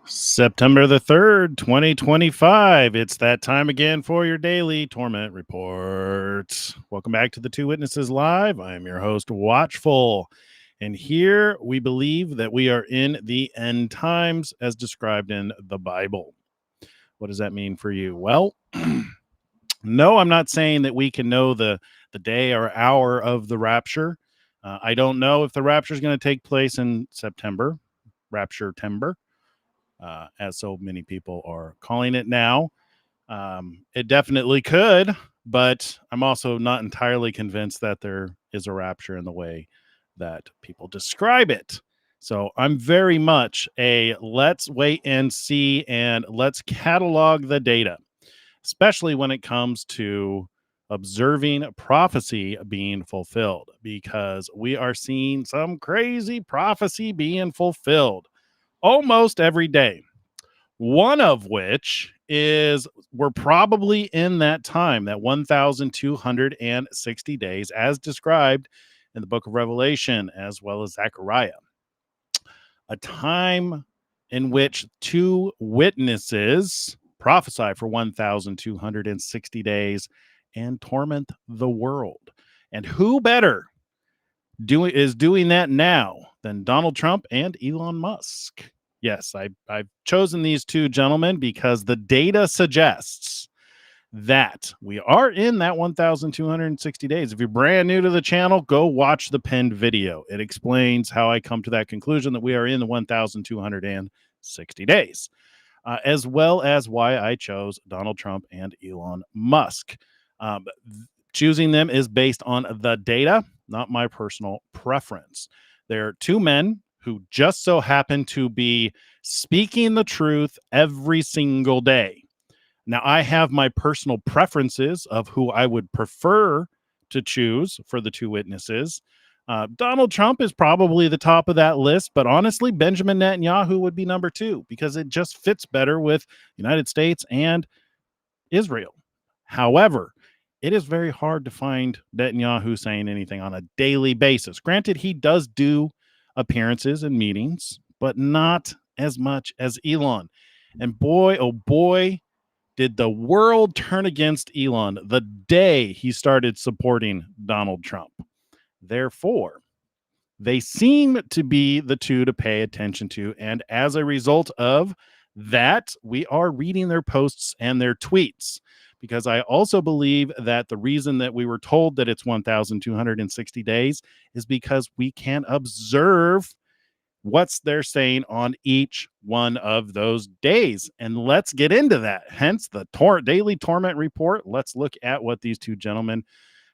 September the 3rd, 2025. It's that time again for your daily torment report. Welcome back to the Two Witnesses Live. I am your host, Watchful. And here we believe that we are in the end times as described in the Bible. What does that mean for you? Well, no, I'm not saying that we can know the day or hour of the rapture. I don't know if the rapture is going to take place in September, Rapture-tember. As so many people are calling it now. It definitely could, but I'm also not entirely convinced that there is a rapture in the way that people describe it. So I'm very much a let's wait and see and let's catalog the data, especially when it comes to observing prophecy being fulfilled, because we are seeing some crazy prophecy being fulfilled almost every day. One of which is we're probably in that time, that 1,260 days, as described in the book of Revelation, as well as Zechariah. A time in which two witnesses prophesy for 1,260 days and torment the world. And who better is doing that now than Donald Trump and Elon Musk? Yes, I've chosen these two gentlemen because the data suggests that we are in that 1,260 days. If you're brand new to the channel, go watch the pinned video. It explains how I come to that conclusion that we are in the 1,260 days, as well as why I chose Donald Trump and Elon Musk. Choosing them is based on the data, not my personal preference. They're two men who just so happen to be speaking the truth every single day. Now, I have my personal preferences of who I would prefer to choose for the two witnesses. Donald Trump is probably the top of that list, but honestly, Benjamin Netanyahu would be number two because it just fits better with the United States and Israel. However, it is very hard to find Netanyahu saying anything on a daily basis. Granted, he does do appearances and meetings, but not as much as Elon. And boy, oh boy, did the world turn against Elon the day he started supporting Donald Trump. Therefore, they seem to be the two to pay attention to. And as a result of that, we are reading their posts and their tweets, because I also believe that the reason that we were told that it's 1,260 days is because we can observe what's they're saying on each one of those days. And let's get into that. Hence the daily torment report. Let's look at what these two gentlemen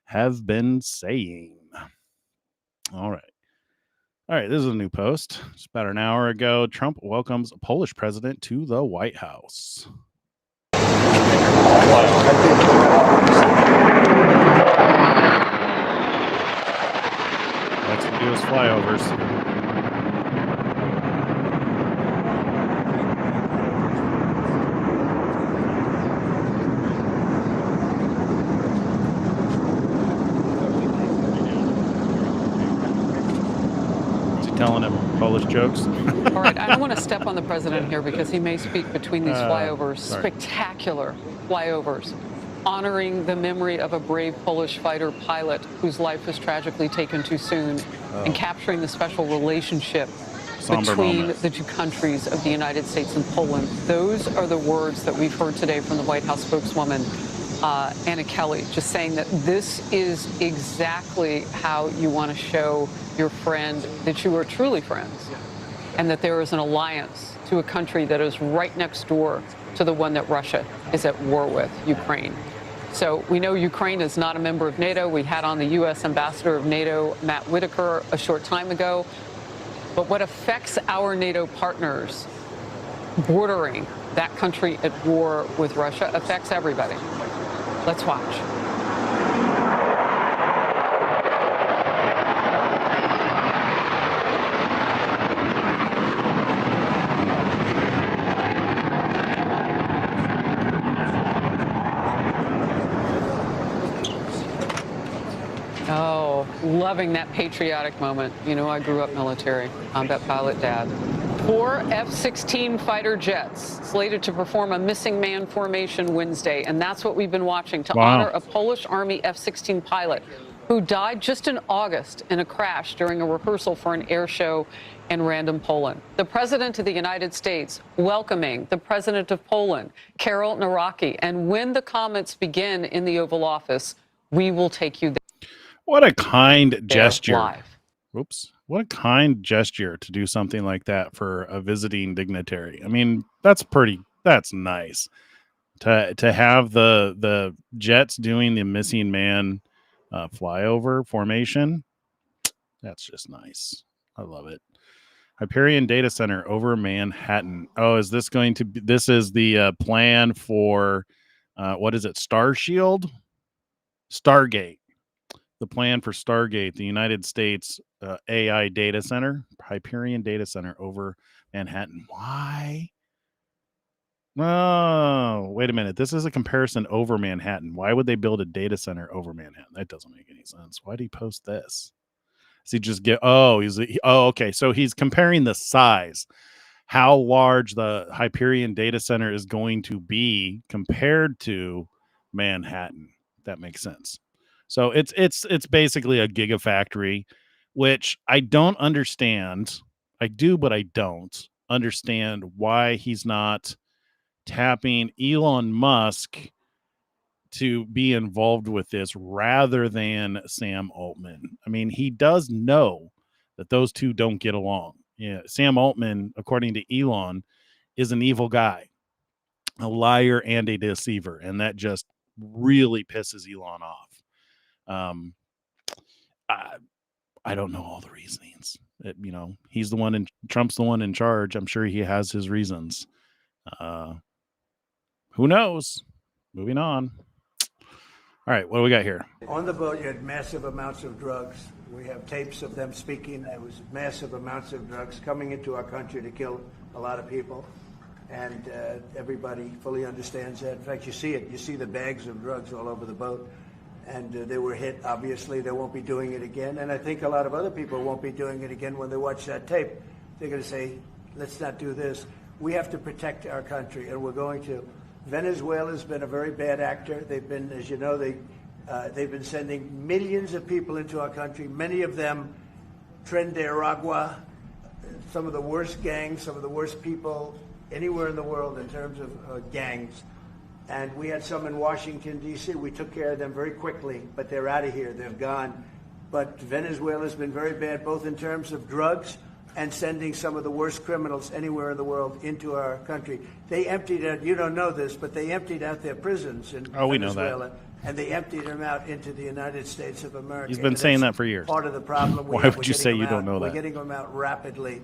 have been saying. All right. This is a new post. It's about an hour ago. Trump welcomes Polish president to the White House. Likes to do his flyovers. Telling him Polish jokes. All right, I don't want to step on the president here because he may speak between these flyovers, spectacular flyovers, honoring the memory of a brave Polish fighter pilot whose life was tragically taken too soon, and capturing the special relationship between the two countries of the United States and Poland. Those are the words that we've heard today from the White House spokeswoman, Anna Kelly, just saying that this is exactly how you want to show your friend that you are truly friends, and that there is an alliance to a country that is right next door to the one that Russia is at war with, Ukraine. So we know Ukraine is not a member of NATO. We had on the U.S. ambassador of NATO, Matt Whitaker, a short time ago. But what affects our NATO partners bordering that country at war with Russia affects everybody. Let's watch. Oh, loving that patriotic moment. You know, I grew up military. I'm that pilot dad. 4 F-16 fighter jets slated to perform a missing man formation Wednesday. And that's what we've been watching to honor a Polish Army F-16 pilot who died just in August in a crash during a rehearsal for an air show in random Poland. The President of the United States welcoming the President of Poland, Karol Nawrocki. And when the comments begin in the Oval Office, we will take you there. What a kind gesture. Live. Oops. What a kind gesture to do something like that for a visiting dignitary. I mean, that's nice. To have the jets doing the missing man flyover formation. That's just nice. I love it. Hyperion Data Center over Manhattan. Oh, is this going to be, this is the plan for, what is it? Stargate. The plan for Stargate, the United States AI data center, Hyperion Data Center over Manhattan. Why? Oh, wait a minute. This is a comparison over Manhattan. Why would they build a data center over Manhattan? That doesn't make any sense. Why did he post this? Does he just get, okay. So he's comparing the size, how large the Hyperion data center is going to be compared to Manhattan. That makes sense. So it's basically a gigafactory, which I don't understand. I do, but I don't understand why he's not tapping Elon Musk to be involved with this rather than Sam Altman. I mean, he does know that those two don't get along. Yeah, Sam Altman, according to Elon, is an evil guy, a liar and a deceiver, and that just really pisses Elon off. I don't know all the reasonings. He's the one in Trump's the one in charge. I'm sure he has his reasons. Who knows? Moving on. All right, what do we got here? On the boat, you had massive amounts of drugs. We have tapes of them speaking. There was massive amounts of drugs coming into our country to kill a lot of people. And everybody fully understands that. In fact, you see it. You see the bags of drugs all over the boat. And they were hit. Obviously, they won't be doing it again. And I think a lot of other people won't be doing it again when they watch that tape. They're going to say, let's not do this. We have to protect our country, and we're going to. Venezuela's been a very bad actor. They've been, as you know, they've been sending millions of people into our country, many of them Tren de Aragua, some of the worst gangs, some of the worst people anywhere in the world in terms of gangs. And we had some in Washington, D.C. We took care of them very quickly, but they're out of here. They've gone. But Venezuela's been very bad, both in terms of drugs and sending some of the worst criminals anywhere in the world into our country. They emptied out, you don't know this, but they emptied out their prisons in Venezuela. We know that. And they emptied them out into the United States of America. He's been saying that for years. Part of the problem. Why would you say you don't know that? We're getting them out rapidly,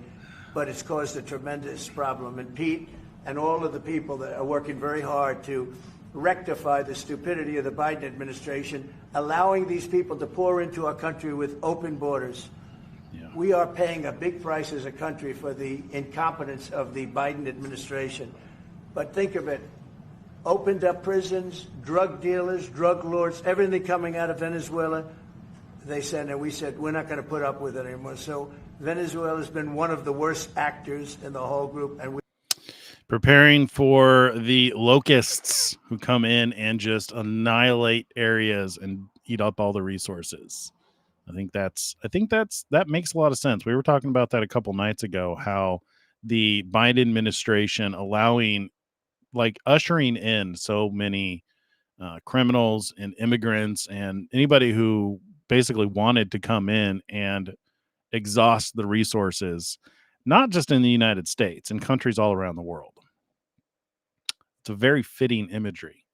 but it's caused a tremendous problem. And Pete and all of the people that are working very hard to rectify the stupidity of the Biden administration, allowing these people to pour into our country with open borders. Yeah. We are paying a big price as a country for the incompetence of the Biden administration. But think of it, opened up prisons, drug dealers, drug lords, everything coming out of Venezuela, they said, and we said, we're not going to put up with it anymore. So Venezuela has been one of the worst actors in the whole group. And preparing for the locusts who come in and just annihilate areas and eat up all the resources. I think that makes a lot of sense. We were talking about that a couple nights ago, how the Biden administration ushering in so many criminals and immigrants and anybody who basically wanted to come in and exhaust the resources, not just in the United States, in countries all around the world. It's a very fitting imagery.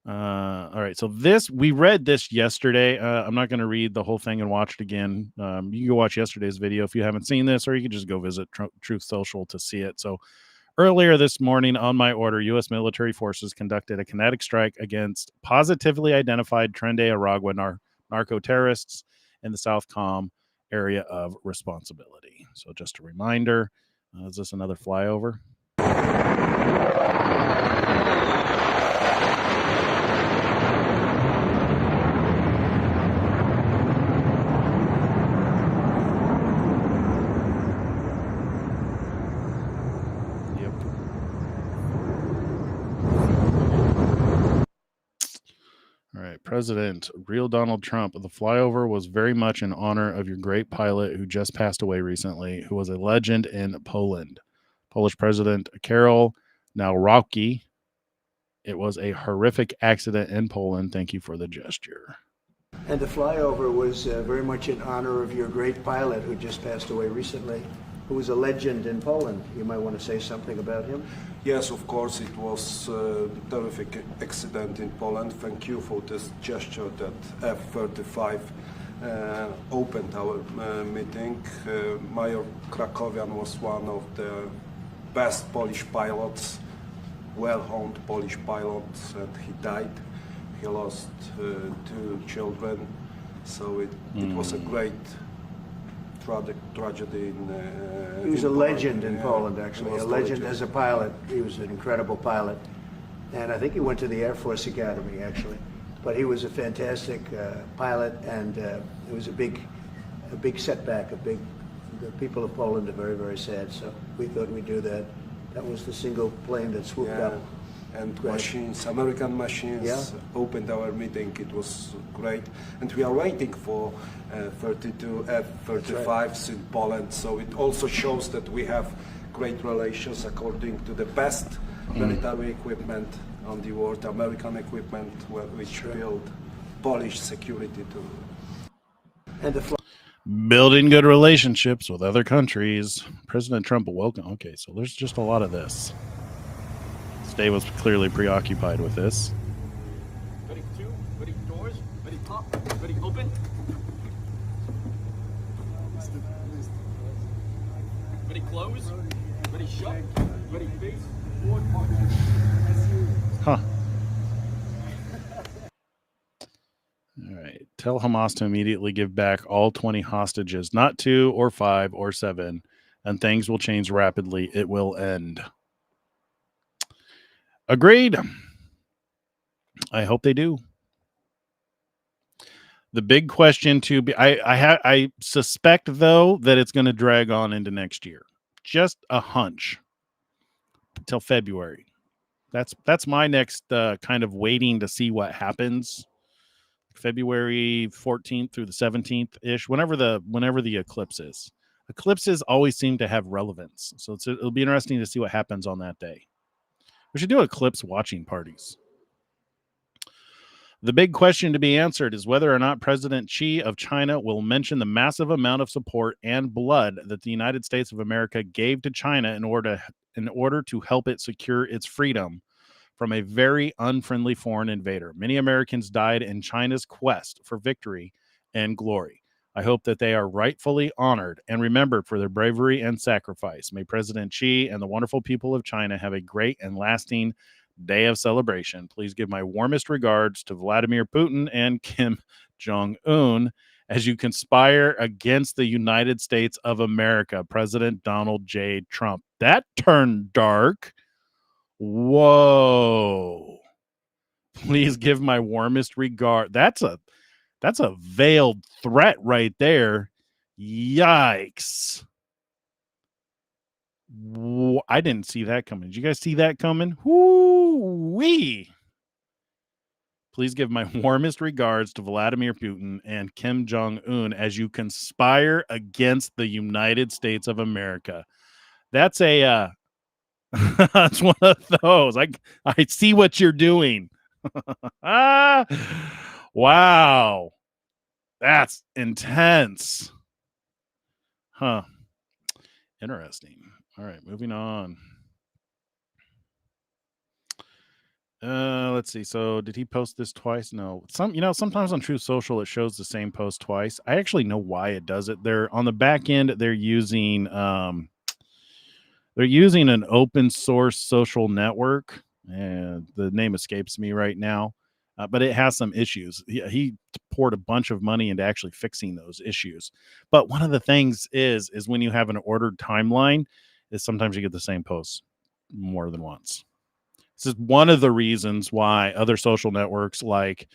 All right, so we read this yesterday. I'm not going to read the whole thing and watch it again. You can go watch yesterday's video if you haven't seen this, or you can just go visit Truth Social to see it. So earlier this morning, on my order, U.S. military forces conducted a kinetic strike against positively identified Tren de Aragua narco-terrorists in the South Com area of responsibility. So just a reminder, is this another flyover? President, real Donald Trump, the flyover was very much in honor of your great pilot who just passed away recently, who was a legend in Poland. Polish President Karol Nawrocki. It was a horrific accident in Poland. Thank you for the gesture. And the flyover was very much in honor of your great pilot who just passed away recently, who was a legend in Poland. You might want to say something about him. Yes, of course, it was a terrific accident in Poland. Thank you for this gesture that F-35 opened our meeting. Major Krakowian was one of the best Polish pilots, well-honed Polish pilots, and he died. He lost 2 children, so it was a great tragedy. He was a legend in Poland, actually, a legend as a pilot. He was an incredible pilot, and I think he went to the Air Force Academy, actually. But he was a fantastic pilot, and it was a big setback. The people of Poland are very, very sad. So we thought we'd do that. That was the single plane that swooped up. And machines, American machines, opened our meeting. It was great. And we are waiting for 32 F-35s in Poland. So it also shows that we have great relations according to the best military equipment on the world, American equipment, which build Polish security too. And building good relationships with other countries. President Trump welcome. Okay, so there's just a lot of this. Day was clearly preoccupied with this. Ready 2, ready doors, ready pop, ready open. Ready close, ready shut, ready face, forward march. Huh. All right. Tell Hamas to immediately give back all 20 hostages, not 2 or 5 or 7, and things will change rapidly. It will end. Agreed. I hope they do. The big question to be, I suspect though that it's going to drag on into next year. Just a hunch until February. That's my next kind of waiting to see what happens. February 14th through the 17th ish, whenever the eclipse is. Eclipses always seem to have relevance, so it'll be interesting to see what happens on that day. We should do eclipse watching parties. The big question to be answered is whether or not President Xi of China will mention the massive amount of support and blood that the United States of America gave to China in order to help it secure its freedom from a very unfriendly foreign invader. Many Americans died in China's quest for victory and glory. I hope that they are rightfully honored and remembered for their bravery and sacrifice. May President Xi and the wonderful people of China have a great and lasting day of celebration. Please give my warmest regards to Vladimir Putin and Kim Jong-un as you conspire against the United States of America. President Donald J. Trump. That turned dark. Whoa. Please give my warmest regard. That's a veiled threat right there. Yikes. I didn't see that coming. Did you guys see that coming? Woo-wee. Please give my warmest regards to Vladimir Putin and Kim Jong-un as you conspire against the United States of America. That's a that's one of those. I see what you're doing. Wow. That's intense. Huh. Interesting. All right, moving on. Let's see. So did he post this twice? No. Sometimes on Truth Social it shows the same post twice. I actually know why it does it. They're on the back end, they're using an open source social network, and the name escapes me right now. But it has some issues. He poured a bunch of money into actually fixing those issues. But one of the things is when you have an ordered timeline, is sometimes you get the same posts more than once. This is one of the reasons why other social networks like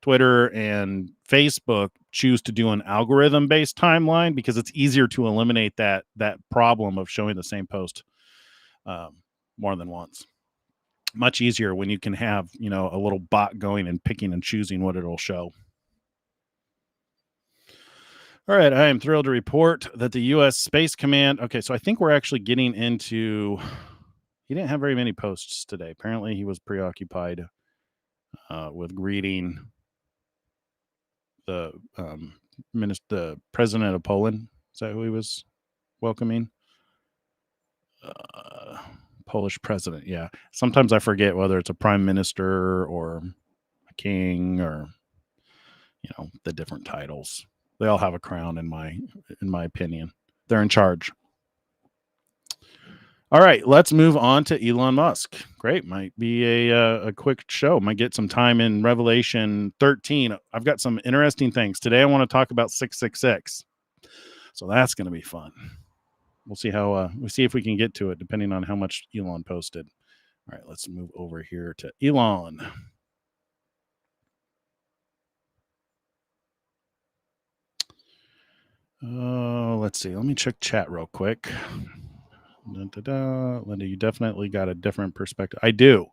Twitter and Facebook choose to do an algorithm-based timeline, because it's easier to eliminate that problem of showing the same post more than once. Much easier when you can have, you know, a little bot going and picking and choosing what it'll show. All right, I am thrilled to report that the U.S. Space Command. Okay, so I think we're actually getting into. He didn't have very many posts today. Apparently, he was preoccupied with greeting the the president of Poland. Is that who he was welcoming? Polish president. Yeah. Sometimes I forget whether it's a prime minister or a king or, you know, the different titles. They all have a crown in my opinion. They're in charge. All right, let's move on to Elon Musk. Great, might be a quick show. Might get some time in Revelation 13. I've got some interesting things today. I want to talk about 666, so that's going to be fun. We'll see how we'll see if we can get to it, depending on how much Elon posted. All right, let's move over here to Elon. Let's see. Let me check chat real quick. Linda, you definitely got a different perspective. I do.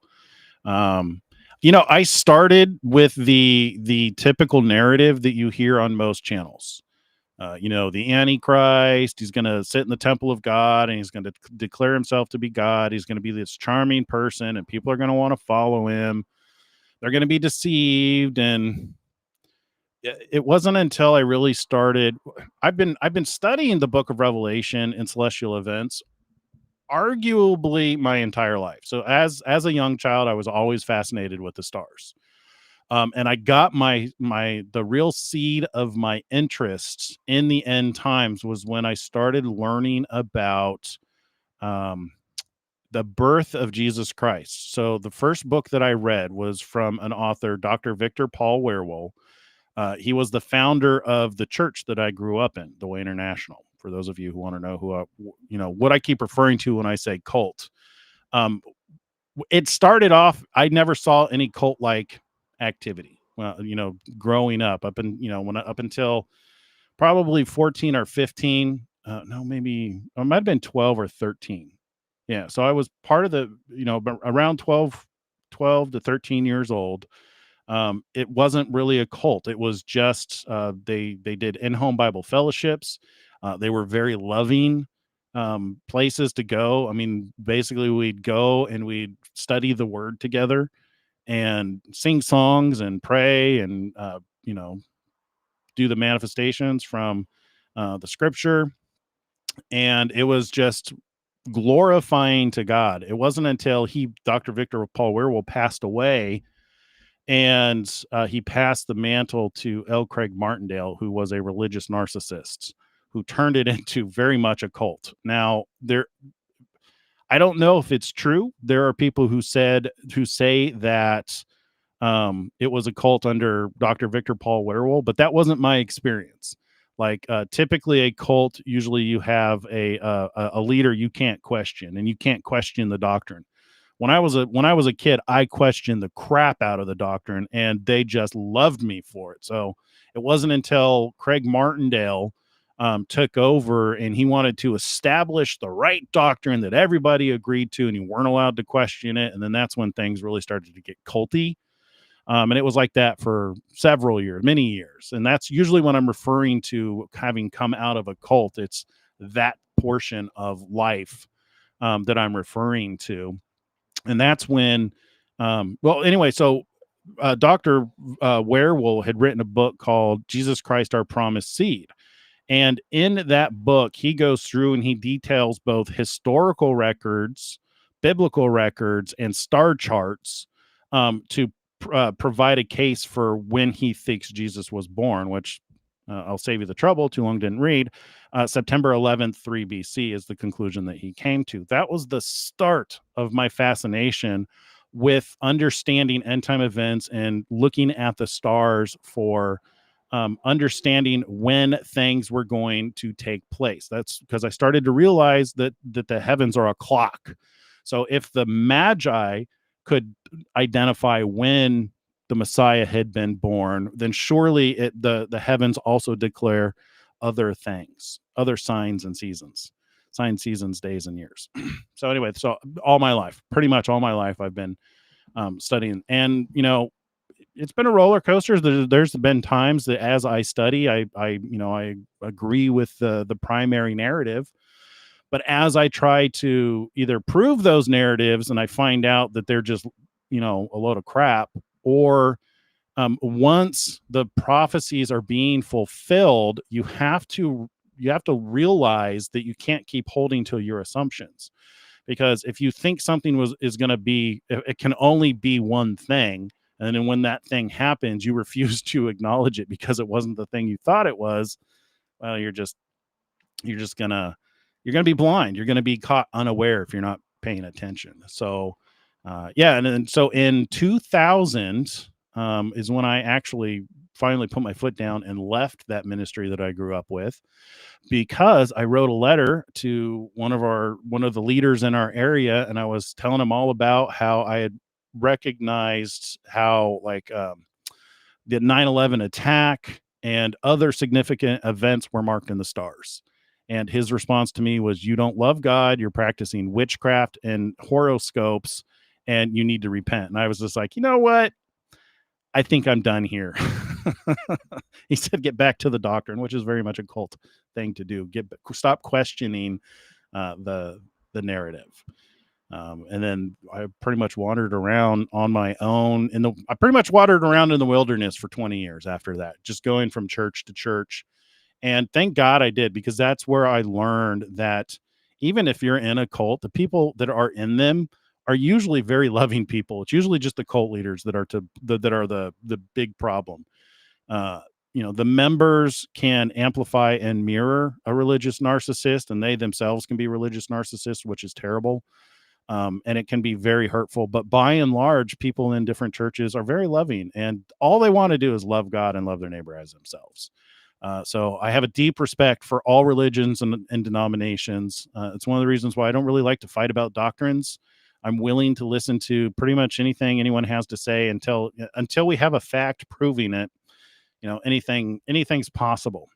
You know, I started with the typical narrative that you hear on most channels. You know, the Antichrist, he's going to sit in the temple of God and he's going to declare himself to be God. He's going to be this charming person and people are going to want to follow him. They're going to be deceived. And it wasn't until I really started. I've been studying the book of Revelation and celestial events arguably my entire life. So as a young child, I was always fascinated with the stars. And I got the real seed of my interests in the end times was when I started learning about the birth of Jesus Christ. So the first book that I read was from an author, Dr. Victor Paul Werewolf. He was the founder of the church that I grew up in, the Way International. For those of you who want to know what I keep referring to when I say cult. It started off, I never saw any cult-like activity. Well, you know, growing up up until probably 14 or 15. No, maybe it might have been 12 or 13. Yeah. So I was part of around 12 to 13 years old. It wasn't really a cult. It was just they did in-home Bible fellowships. They were very loving places to go. I mean, basically, we'd go and we'd study the Word together and sing songs and pray and do the manifestations from the Scripture. And it was just glorifying to God. It wasn't until Dr. Victor Paul Werewolf, passed away. And he passed the mantle to L. Craig Martindale, who was a religious narcissist, who turned it into very much a cult. Now, I don't know if it's true. There are people who say that it was a cult under Dr. Victor Paul Werewolf, but that wasn't my experience. Like typically a cult, usually you have a leader you can't question, and you can't question the doctrine. When I was a kid, I questioned the crap out of the doctrine, and they just loved me for it. So it wasn't until Craig Martindale took over, and he wanted to establish the right doctrine that everybody agreed to, and you weren't allowed to question it. And then that's when things really started to get culty. And it was like that for several years, many years. And that's usually when I'm referring to having come out of a cult. It's that portion of life that I'm referring to. And that's when, so Dr. Werewolf had written a book called Jesus Christ, Our Promised Seed. And in that book, he goes through and he details both historical records, biblical records, and star charts to provide a case for when he thinks Jesus was born, which I'll save you the trouble. Too long didn't read. September 11th, 3 BC is the conclusion that he came to. That was the start of my fascination with understanding end time events and looking at the stars for understanding when things were going to take place. That's because I started to realize that the heavens are a clock. So if the Magi could identify when the Messiah had been born, then surely the heavens also declare other things, other signs and seasons, days and years. So anyway, so pretty much all my life, I've been studying. And it's been a roller coaster. There's been times that as I study, I agree with the primary narrative, but as I try to either prove those narratives and I find out that they're just a load of crap, or once the prophecies are being fulfilled, you have to realize that you can't keep holding to your assumptions, because if you think something is going to be, it can only be one thing, and then when that thing happens, you refuse to acknowledge it because it wasn't the thing you thought it was. Well, you're gonna be blind. You're gonna be caught unaware if you're not paying attention. So and so in 2000 is when I actually finally put my foot down and left that ministry that I grew up with, because I wrote a letter to one of the leaders in our area, and I was telling him all about how I had recognized how the 9/11 attack and other significant events were marked in the stars. And his response to me was, "You don't love God, you're practicing witchcraft and horoscopes, and you need to repent." And I was just like, you know what? I think I'm done here. He said, "Get back to the doctrine," which is very much a cult thing to do. Stop questioning the narrative. And then I pretty much wandered around on my own I pretty much wandered around in the wilderness for 20 years after that, just going from church to church. And thank God I did, because that's where I learned that even if you're in a cult, the people that are in them are usually very loving people. It's usually just the cult leaders that are the big problem. The members can amplify and mirror a religious narcissist, and they themselves can be religious narcissists, which is terrible. And it can be very hurtful. But by and large, people in different churches are very loving, and all they want to do is love God and love their neighbor as themselves. So I have a deep respect for all religions and denominations. It's one of the reasons why I don't really like to fight about doctrines. I'm willing to listen to pretty much anything anyone has to say until we have a fact proving it. Anything's possible.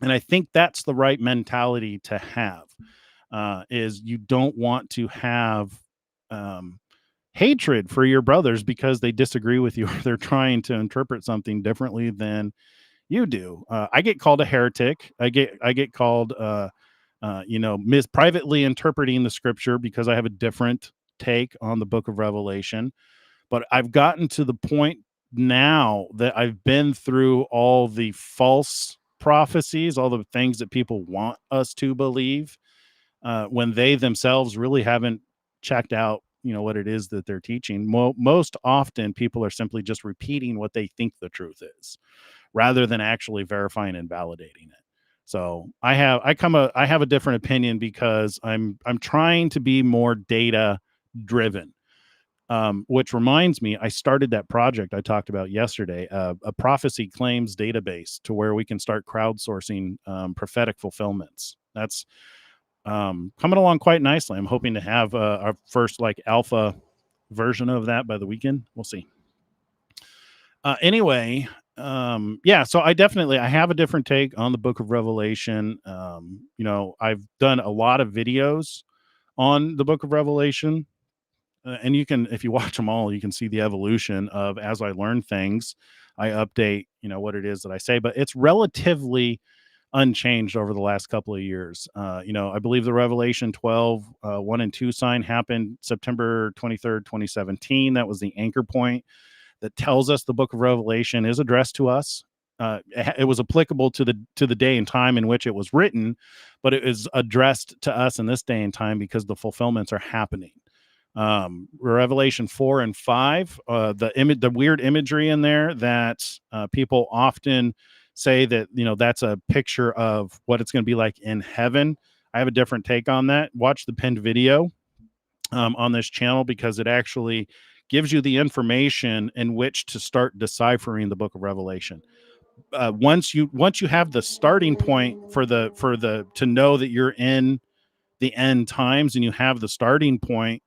And I think that's the right mentality to have. Is you don't want to have hatred for your brothers because they disagree with you, or they're trying to interpret something differently than you do. I get called a heretic. I get called privately interpreting the scripture because I have a different take on the book of Revelation. But I've gotten to the point now that I've been through all the false prophecies, all the things that people want us to believe, when they themselves really haven't checked out, what it is that they're teaching. Most often people are simply just repeating what they think the truth is, rather than actually verifying and validating it. So I have a different opinion because I'm trying to be more data driven. Which reminds me, I started that project I talked about yesterday, a prophecy claims database, to where we can start crowdsourcing prophetic fulfillments. That's coming along quite nicely. I'm hoping to have our first alpha version of that by the weekend. We'll see. Anyway, so I have a different take on the book of Revelation. I've done a lot of videos on the book of Revelation, and you can, if you watch them all, you can see the evolution of, as I learn things, I update, what it is that I say, but it's relatively unchanged over the last couple of years. I believe the Revelation 12, 1 and 2 sign happened September 23rd, 2017. That was the anchor point that tells us the book of Revelation is addressed to us. It was applicable to the day and time in which it was written, but it is addressed to us in this day and time because the fulfillments are happening. Revelation 4 and 5, the weird imagery in there that people often say that, that's a picture of what it's going to be like in heaven. I have a different take on that. Watch the pinned video on this channel, because it actually gives you the information in which to start deciphering the book of Revelation. Once you have the starting point for the to know that you're in the end times, and you have the starting point,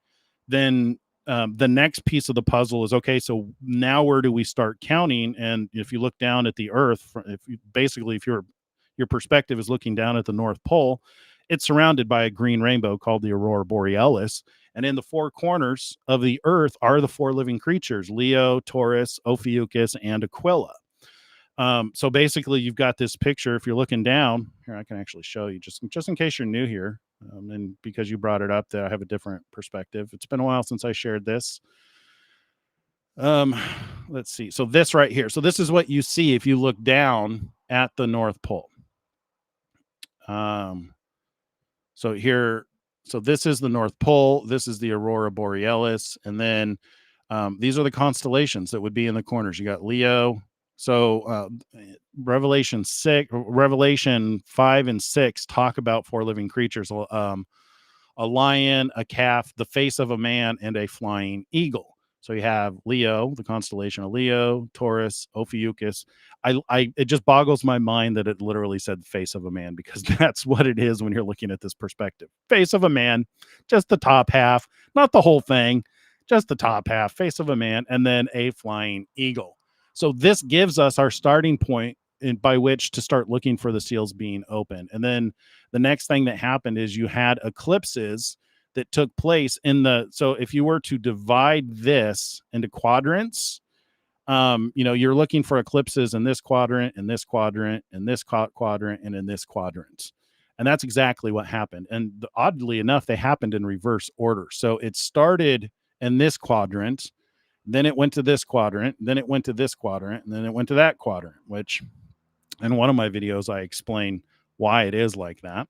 then the next piece of the puzzle is, okay, so now where do we start counting? And if you look down at the earth, if your perspective is looking down at the North Pole, it's surrounded by a green rainbow called the Aurora Borealis. And in the four corners of the earth are the four living creatures: Leo, Taurus, Ophiuchus, and Aquila. So basically, you've got this picture. If you're looking down here, I can actually show you just in case you're new here, and because you brought it up, that I have a different perspective. It's been a while since I shared this. Let's see. So this right here. So this is what you see if you look down at the North Pole. So here, so this is the North Pole. This is the Aurora Borealis, and then these are the constellations that would be in the corners. You got Leo. So Revelation 5 and 6 talk about four living creatures: a lion, a calf, the face of a man, and a flying eagle. So you have Leo, the constellation of Leo, Taurus, Ophiuchus. It just boggles my mind that it literally said face of a man, because that's what it is when you're looking at this perspective. Face of a man, just the top half, not the whole thing, just the top half, face of a man, and then a flying eagle. So this gives us our starting point by which to start looking for the seals being open. And then the next thing that happened is you had eclipses that took place so if you were to divide this into quadrants, you're looking for eclipses in this quadrant, in this quadrant, in this quadrant, and in this quadrant. And that's exactly what happened. And oddly enough, they happened in reverse order. So it started in this quadrant, then it went to this quadrant, then it went to this quadrant, and then it went to that quadrant, which in one of my videos, I explain why it is like that.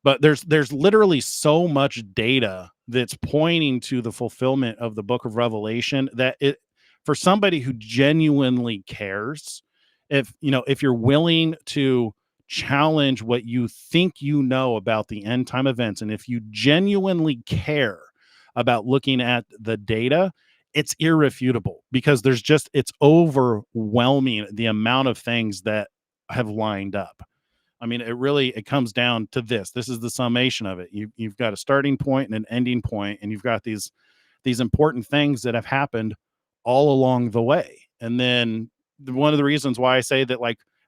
But there's literally so much data that's pointing to the fulfillment of the book of Revelation that for somebody who genuinely cares, if you're willing to challenge what you think you know about the end time events, and if you genuinely care about looking at the data, it's irrefutable, because it's overwhelming the amount of things that have lined up. I mean, it comes down to this. This is the summation of it. You've got a starting point and an ending point, and you've got these important things that have happened all along the way. And then one of the reasons why I say that,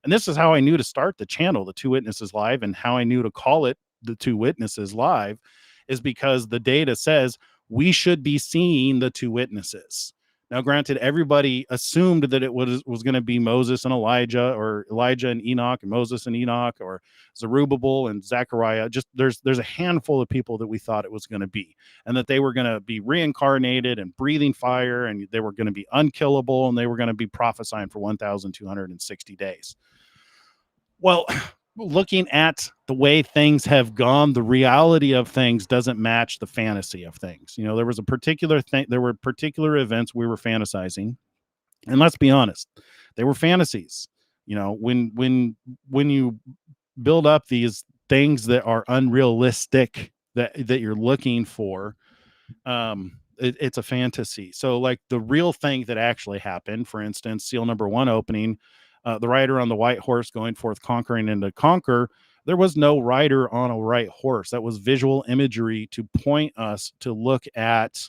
and this is how I knew to start the channel, the Two Witnesses Live, and how I knew to call it the Two Witnesses Live, is because the data says we should be seeing the two witnesses. Now, granted, everybody assumed that it was going to be Moses and Elijah, or Elijah and Enoch, and Moses and Enoch, or Zerubbabel and Zechariah. Just there's a handful of people that we thought it was going to be, and that they were going to be reincarnated and breathing fire, and they were going to be unkillable, and they were going to be prophesying for 1,260 days. Well, looking at the way things have gone, the reality of things doesn't match the fantasy of things. There was a particular thing, there were particular events we were fantasizing, and let's be honest, they were fantasies. When you build up these things that are unrealistic, that you're looking for, it's a fantasy. So like the real thing that actually happened, for instance, seal number 1 opening, the rider on the white horse going forth conquering and to conquer. There was no rider on a white horse. That was visual imagery to point us to look at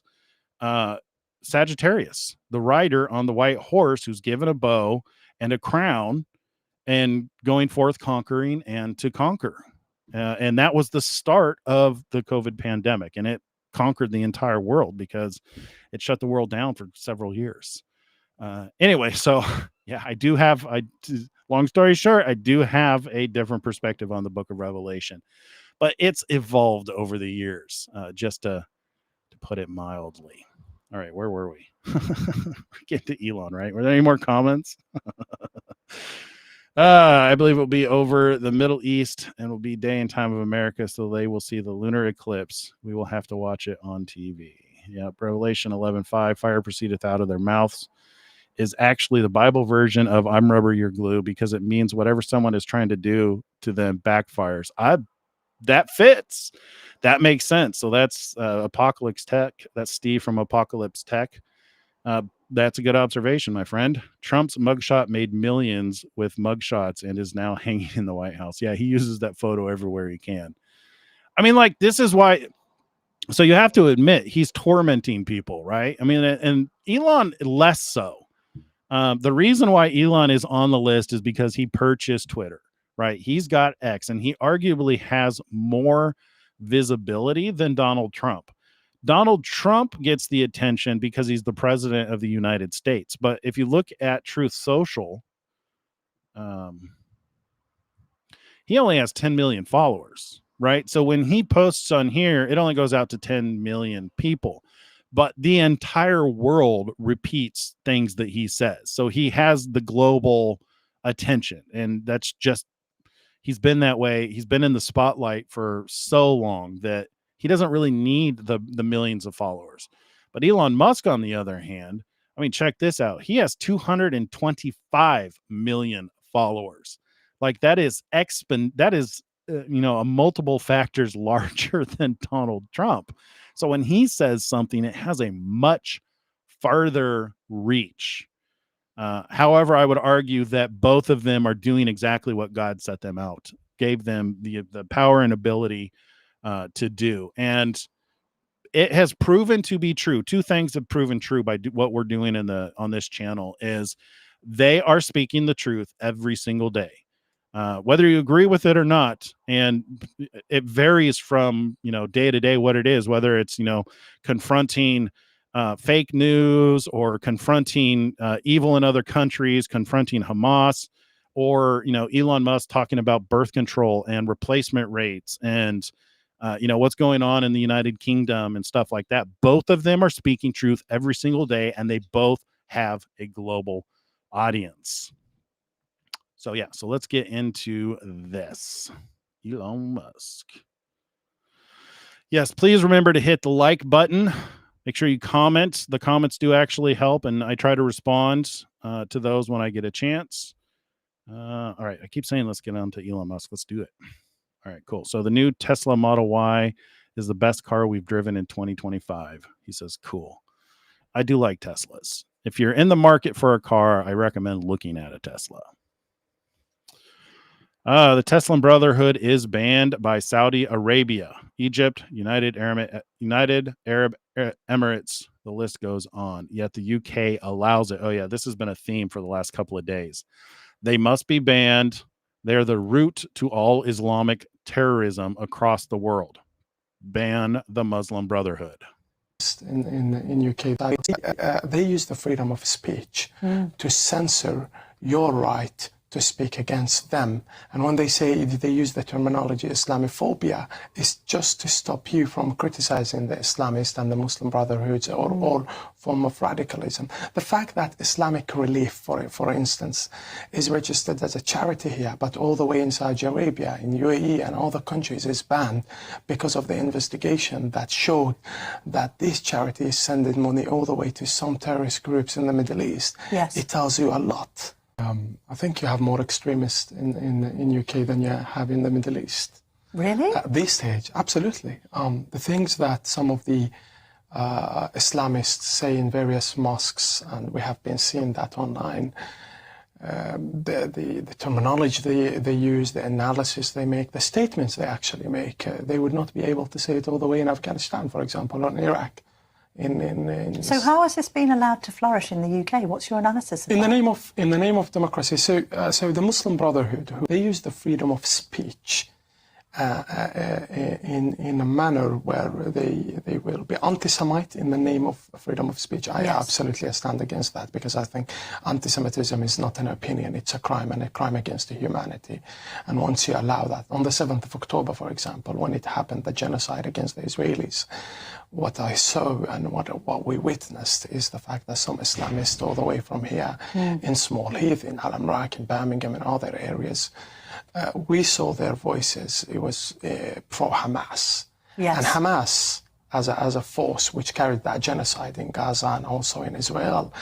Sagittarius, the rider on the white horse, who's given a bow and a crown and going forth conquering and to conquer. And that was the start of the COVID pandemic, and it conquered the entire world because it shut the world down for several years. Anyway, so yeah, long story short, I do have a different perspective on the book of Revelation, but it's evolved over the years, just to put it mildly. All right, where were we? Get to Elon, right? Were there any more comments? I believe it will be over the Middle East and will be day and time of America, so they will see the lunar eclipse. We will have to watch it on TV. Yeah, Revelation 11:5, fire proceedeth out of their mouths, is actually the Bible version of I'm rubber, you're glue, because it means whatever someone is trying to do to them backfires. That fits. That makes sense. So that's Apocalypse Tech. That's Steve from Apocalypse Tech. That's a good observation, my friend. Trump's mugshot made millions with mugshots and is now hanging in the White House. Yeah, he uses that photo everywhere he can. I mean, this is why. So you have to admit he's tormenting people, right? I mean, and Elon less so. The reason why Elon is on the list is because he purchased Twitter, right? He's got X, and he arguably has more visibility than Donald Trump. Donald Trump gets the attention because he's the president of the United States. But if you look at Truth Social, he only has 10 million followers, right? So when he posts on here, it only goes out to 10 million people. But the entire world repeats things that he says. So he has the global attention. And that's just, he's been that way. He's been in the spotlight for so long that he doesn't really need the millions of followers. But Elon Musk, on the other hand, I mean, check this out. He has 225 million followers. Like that is a multiple factors larger than Donald Trump. So when he says something, it has a much farther reach. However, I would argue that both of them are doing exactly what God set them out, gave them the power and ability to do. And it has proven to be true. Two things have proven true by what we're doing on this channel is they are speaking the truth every single day. Whether you agree with it or not, and it varies from day to day what it is, whether it's confronting fake news or confronting evil in other countries, confronting Hamas, or Elon Musk talking about birth control and replacement rates and what's going on in the United Kingdom and stuff like that. Both of them are speaking truth every single day, and they both have a global audience. So yeah, so let's get into this. Elon Musk. Yes, please remember to hit the like button. Make sure you comment. The comments do actually help, and I try to respond to those when I get a chance. All right, I keep saying let's get on to Elon Musk. Let's do it. All right, cool. So the new Tesla Model Y is the best car we've driven in 2025. He says, cool. I do like Teslas. If you're in the market for a car, I recommend looking at a Tesla. The Tesla Brotherhood is banned by Saudi Arabia, Egypt, United Arab Emirates. The list goes on. Yet the UK allows it. Oh yeah, this has been a theme for the last couple of days. They must be banned. They're the root to all Islamic terrorism across the world. Ban the Muslim Brotherhood. In UK, they use the freedom of speech to censor your right to speak against them. And when they say they use the terminology Islamophobia, it's just to stop you from criticizing the Islamist and the Muslim Brotherhoods or all form of radicalism. The fact that Islamic Relief, for instance, is registered as a charity here, but all the way in Saudi Arabia, in UAE and other countries is banned because of the investigation that showed that this charity is sending money all the way to some terrorist groups in the Middle East. Yes. It tells you a lot. I think you have more extremists in UK than you have in the Middle East. Really? At this stage, absolutely. The things that some of the Islamists say in various mosques, and we have been seeing that online, the terminology they use, the analysis they make, the statements they actually make, they would not be able to say it all the way in Afghanistan, for example, or in Iraq. So how has this been allowed to flourish in the UK? What's your analysis of that? In the name of democracy. So the Muslim Brotherhood, they use the freedom of speech in a manner where they will be anti-Semite in the name of freedom of speech. I absolutely stand against that, because I think anti-Semitism is not an opinion, it's a crime, and a crime against humanity. And once you allow that, on the 7th of October, for example, when it happened, the genocide against the Israelis, what I saw and what we witnessed is the fact that some Islamists all the way from here in Small Heath, in Al Amrak, in Birmingham, and other areas, we saw their voices. It was pro-Hamas. Yes. And Hamas, as a force which carried that genocide in Gaza and also in Israel,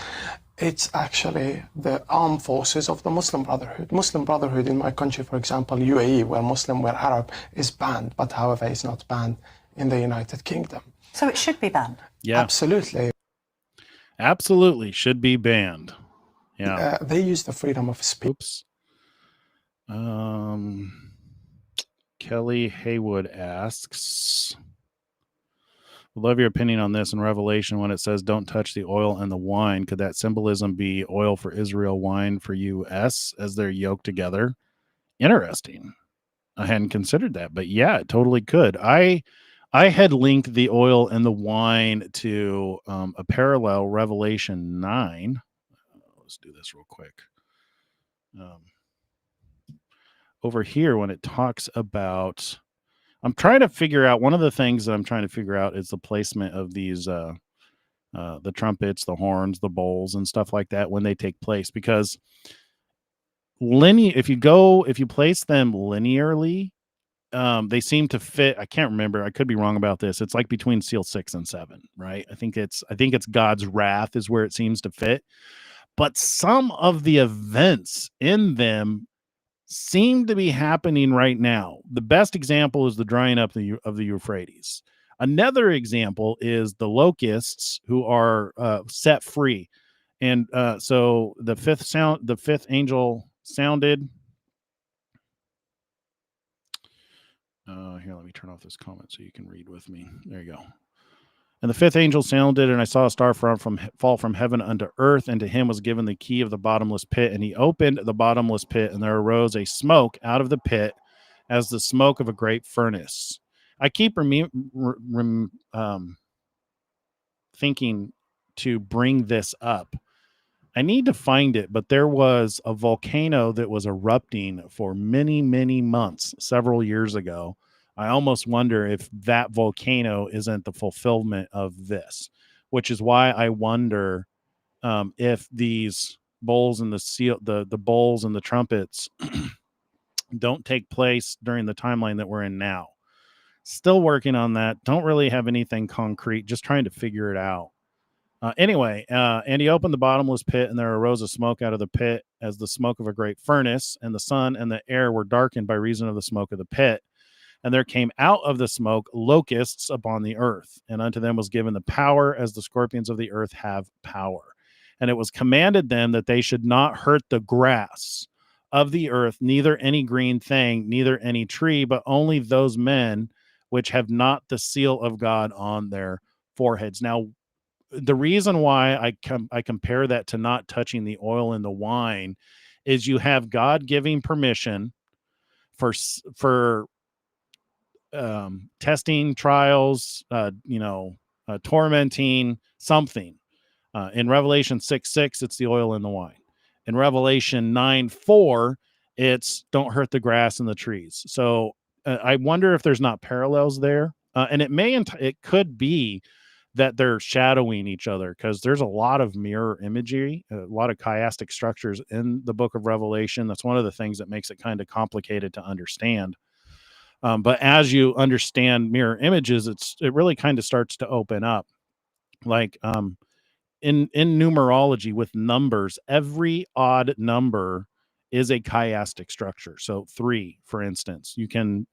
it's actually the armed forces of the Muslim Brotherhood. Muslim Brotherhood in my country, for example, UAE, where Muslim, where Arab, is banned, but however, it's not banned in the United Kingdom. So it should be banned? Yeah. Absolutely. Absolutely should be banned. Yeah. They use the freedom of speech. Oops. Kelly Haywood asks, would love your opinion on this in Revelation when it says don't touch the oil and the wine. Could that symbolism be oil for Israel, wine for US as they're yoked together? Interesting. I hadn't considered that, but yeah, it totally could. I I had linked the oil and the wine to a parallel Revelation 9. Let's do this real quick. Over here, when it talks about, I'm trying to figure out, one of the things that I'm trying to figure out is the placement of these, the trumpets, the horns, the bowls, and stuff like that when they take place. Because if you place them linearly, they seem to fit. I can't remember. I could be wrong about this. It's like between seal 6 and 7, right? I think it's God's wrath is where it seems to fit. But some of the events in them seem to be happening right now. The best example is the drying up of the Euphrates. Another example is the locusts who are set free. And so the fifth angel sounded. Here, let me turn off this comment so you can read with me. There you go. And the fifth angel sounded, and I saw a star fall from heaven unto earth, and to him was given the key of the bottomless pit. And he opened the bottomless pit, and there arose a smoke out of the pit as the smoke of a great furnace. I keep thinking to bring this up. I need to find it, but there was a volcano that was erupting for many, many months, several years ago. I almost wonder if that volcano isn't the fulfillment of this, which is why I wonder if these bowls and the bowls and the trumpets don't take place during the timeline that we're in now. Still working on that. Don't really have anything concrete, just trying to figure it out. Anyway, and he opened the bottomless pit, and there arose a smoke out of the pit as the smoke of a great furnace, and the sun and the air were darkened by reason of the smoke of the pit. And there came out of the smoke locusts upon the earth, and unto them was given the power as the scorpions of the earth have power. And it was commanded them that they should not hurt the grass of the earth, neither any green thing, neither any tree, but only those men which have not the seal of God on their foreheads. Now, the reason why I compare that to not touching the oil and the wine is you have God giving permission for testing, trials, tormenting something. In Revelation 6:6, it's the oil and the wine. In Revelation 9:4, it's don't hurt the grass and the trees. So I wonder if there's not parallels there, and it could be that they're shadowing each other, because there's a lot of mirror imagery, a lot of chiastic structures in the book of Revelation. That's one of the things that makes it kind of complicated to understand. But as you understand mirror images, it really kind of starts to open up. Like in numerology with numbers, every odd number is a chiastic structure. So 3, for instance, you can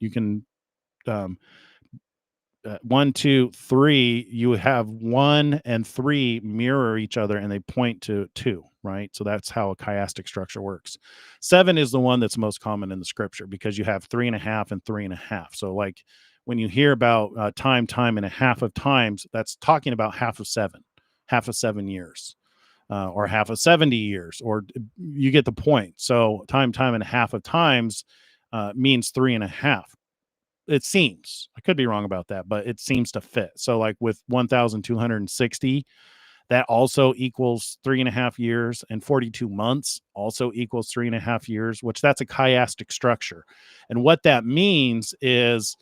1, 2, 3, you have 1 and 3 mirror each other and they point to 2, right? So that's how a chiastic structure works. 7 is the one that's most common in the scripture, because you have 3.5 and 3.5. So like when you hear about time and a half of times, that's talking about half of 7 years, or half of 70 years, or you get the point. So time and a half of times means 3.5. It seems, I could be wrong about that, but it seems to fit. So like with 1,260, that also equals 3.5 years, and 42 months also equals 3.5 years, which that's a chiastic structure. And what that means is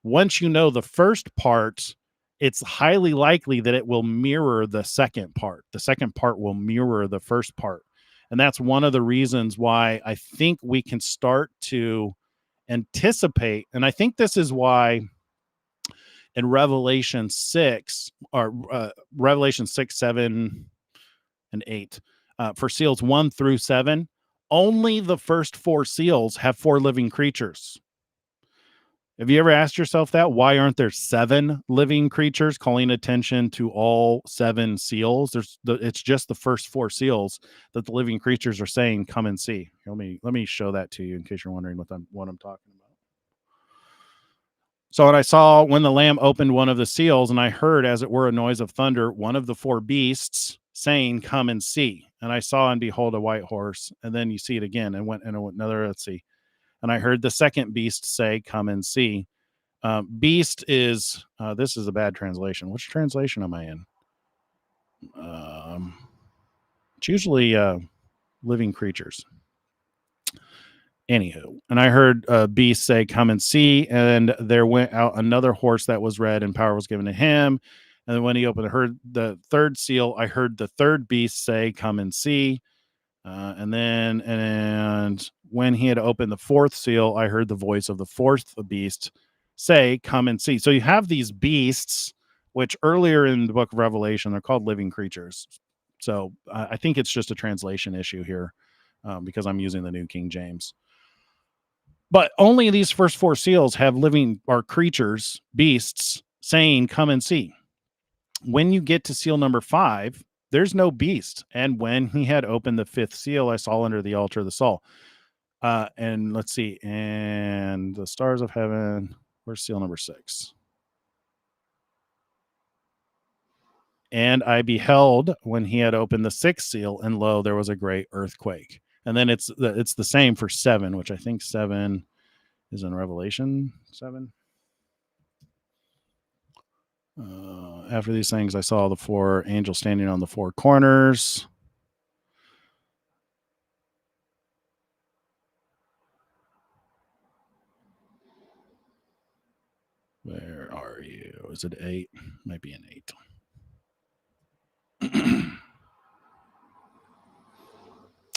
once you know the first part, it's highly likely that it will mirror the second part. The second part will mirror the first part. And that's one of the reasons why I think we can start to anticipate. And I think this is why in Revelation 6, or Revelation 6, 7, and 8, for seals 1 through 7, only the first 4 seals have 4 living creatures. Have you ever asked yourself that? Why aren't there 7 living creatures calling attention to all 7 seals? It's just the first 4 seals that the living creatures are saying, "Come and see." Let me show that to you in case you're wondering what I'm talking about. So, and I saw when the Lamb opened one of the seals, and I heard, as it were, a noise of thunder, one of the 4 beasts saying, "Come and see." And I saw, and behold, a white horse. And then you see it again, and went another. Let's see. And I heard the second beast say, "Come and see." Beast is, this is a bad translation. Which translation am I in? It's usually living creatures. Anywho, and I heard Beast say, "Come and see." And there went out another horse that was red, and power was given to him. And then when he heard the third seal, I heard the third beast say, "Come and see." And when he had opened the fourth seal, I heard the voice of the fourth beast say, "Come and see." So you have these beasts, which earlier in the book of Revelation, they're called living creatures. So I think it's just a translation issue here because I'm using the New King James. But only these first four seals have living or creatures, beasts, saying, "Come and see." When you get to seal number 5, there's no beast. And when he had opened the fifth seal, I saw under the altar of the soul. And let's see. And the stars of heaven. Where's seal number 6? And I beheld when he had opened the sixth seal, and lo, there was a great earthquake. And then it's the same for 7, which I think 7 is in Revelation 7. After these things, I saw the 4 angels standing on the 4 corners. Where are you? Is it 8? Might be an 8.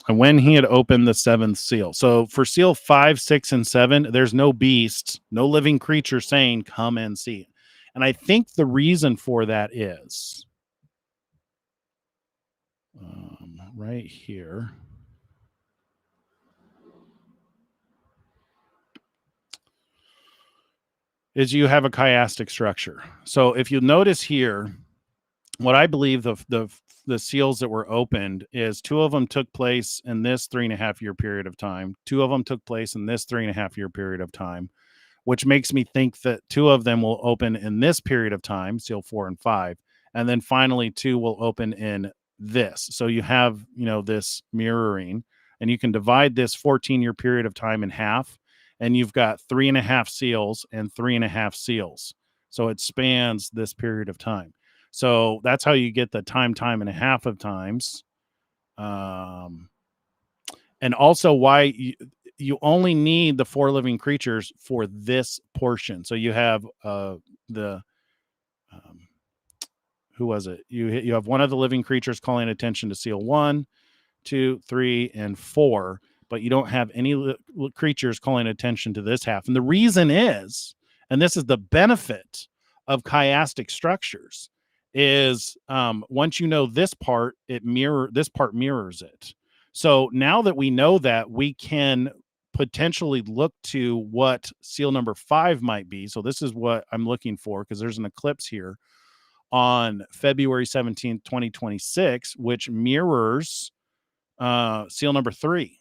And when he had opened the 7th seal. So for seal 5, 6, and 7, there's no beast, no living creature saying, "Come and see." And I think the reason for that is right here. Is you have a chiastic structure. So if you notice here, what I believe the seals that were opened is 2 of them took place in this 3.5-year period of time. 2 of them took place in this 3.5-year period of time, which makes me think that 2 of them will open in this period of time, seal 4 and 5, and then finally 2 will open in this. So you have, this mirroring, and you can divide this 14-year period of time in half, and you've got 3.5 seals and 3.5 seals. So it spans this period of time. So that's how you get the time and a half of times. And also why you only need the 4 living creatures for this portion. So you have who was it? You have one of the living creatures calling attention to seal 1, 2, 3, and 4, but you don't have any creatures calling attention to this half. And the reason is, and this is the benefit of chiastic structures, is once you know this part, this part mirrors it. So now that we know that, we can potentially look to what seal number 5 might be. So this is what I'm looking for, because there's an eclipse here on February 17th, 2026, which mirrors seal number 3.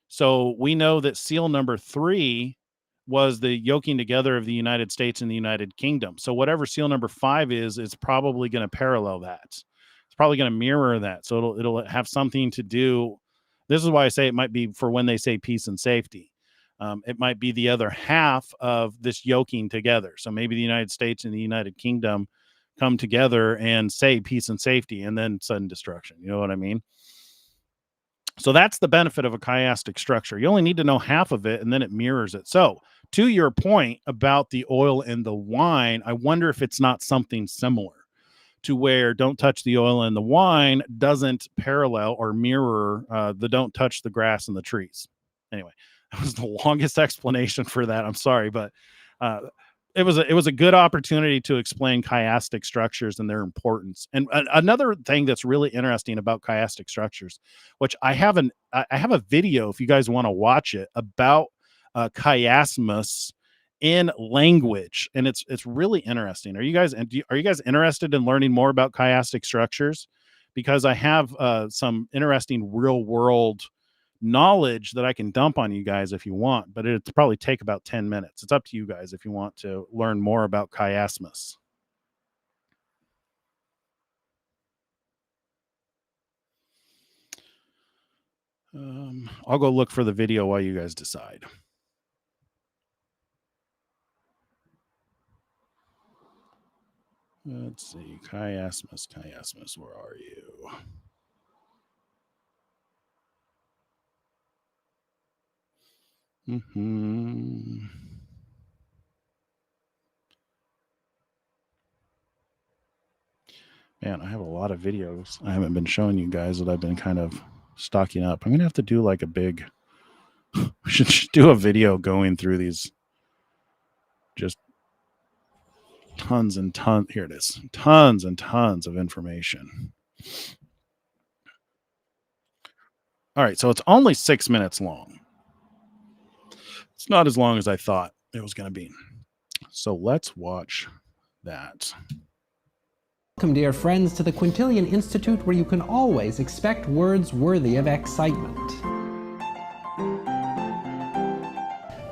So we know that seal number 3 was the yoking together of the United States and the United Kingdom. So whatever seal number 5 is, it's probably going to parallel that. It's probably going to mirror that. So it'll have something to do. This is why I say it might be for when they say peace and safety. It might be the other half of this yoking together. So maybe the United States and the United Kingdom come together and say peace and safety, and then sudden destruction. You know what I mean? So that's the benefit of a chiastic structure. You only need to know half of it, and then it mirrors it. So to your point about the oil and the wine, I wonder if it's not something similar to where don't touch the oil and the wine doesn't parallel or mirror the don't touch the grass and the trees. Anyway, that was the longest explanation for that. I'm sorry, but it was a good opportunity to explain chiastic structures and their importance. And another thing that's really interesting about chiastic structures, which I have a video, if you guys want to watch it, about chiasmus in language, and it's really interesting. Are you guys interested in learning more about chiastic structures? Because I have some interesting real world knowledge that I can dump on you guys if you want, but it'll probably take about 10 minutes. It's up to you guys if you want to learn more about chiasmus. I'll go look for the video while you guys decide. Let's see. Chiasmus, where are you? Man, I have a lot of videos I haven't been showing you guys that I've been kind of stocking up. I'm going to have to do like a big, we should do a video going through these just tons and tons. Here it is. Tons and tons of information. All right. So it's only 6 minutes long. It's not as long as I thought it was going to be. So let's watch that. Welcome, dear friends, to the Quintillion Institute, where you can always expect words worthy of excitement.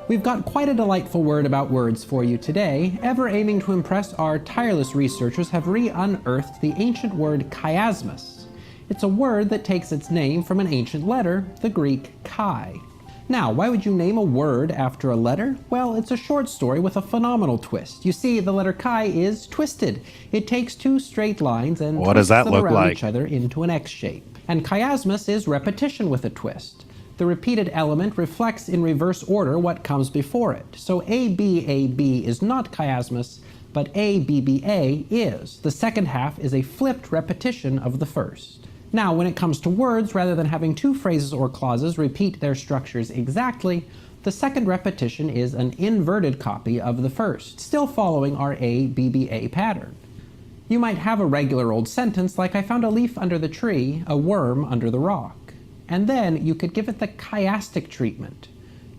We've got quite a delightful word about words for you today. Ever aiming to impress, our tireless researchers have re-unearthed the ancient word chiasmus. It's a word that takes its name from an ancient letter, the Greek chi. Now, why would you name a word after a letter? Well, it's a short story with a phenomenal twist. You see, the letter chi is twisted. It takes two straight lines and twists them around each other into an X shape. And chiasmus is repetition with a twist. The repeated element reflects in reverse order what comes before it. So ABAB is not chiasmus, but ABBA is. The second half is a flipped repetition of the first. Now, when it comes to words, rather than having two phrases or clauses repeat their structures exactly, the second repetition is an inverted copy of the first, still following our ABBA pattern. You might have a regular old sentence like, I found a leaf under the tree, a worm under the rock. And then you could give it the chiastic treatment,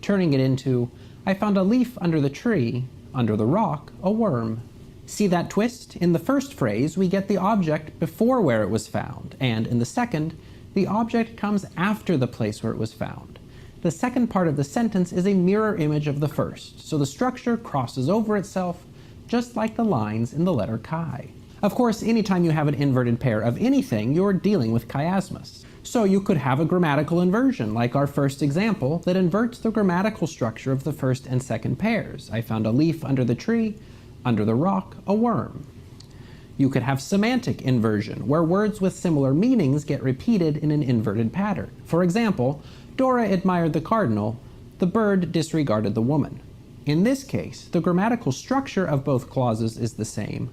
turning it into, I found a leaf under the tree, under the rock, a worm. See that twist? In the first phrase, we get the object before where it was found, and in the second, the object comes after the place where it was found. The second part of the sentence is a mirror image of the first, so the structure crosses over itself, just like the lines in the letter chi. Of course, anytime you have an inverted pair of anything, you're dealing with chiasmus. So you could have a grammatical inversion, like our first example, that inverts the grammatical structure of the first and second pairs. I found a leaf under the tree, under the rock, a worm. You could have semantic inversion, where words with similar meanings get repeated in an inverted pattern. For example, Dora admired the cardinal, the bird disregarded the woman. In this case, the grammatical structure of both clauses is the same,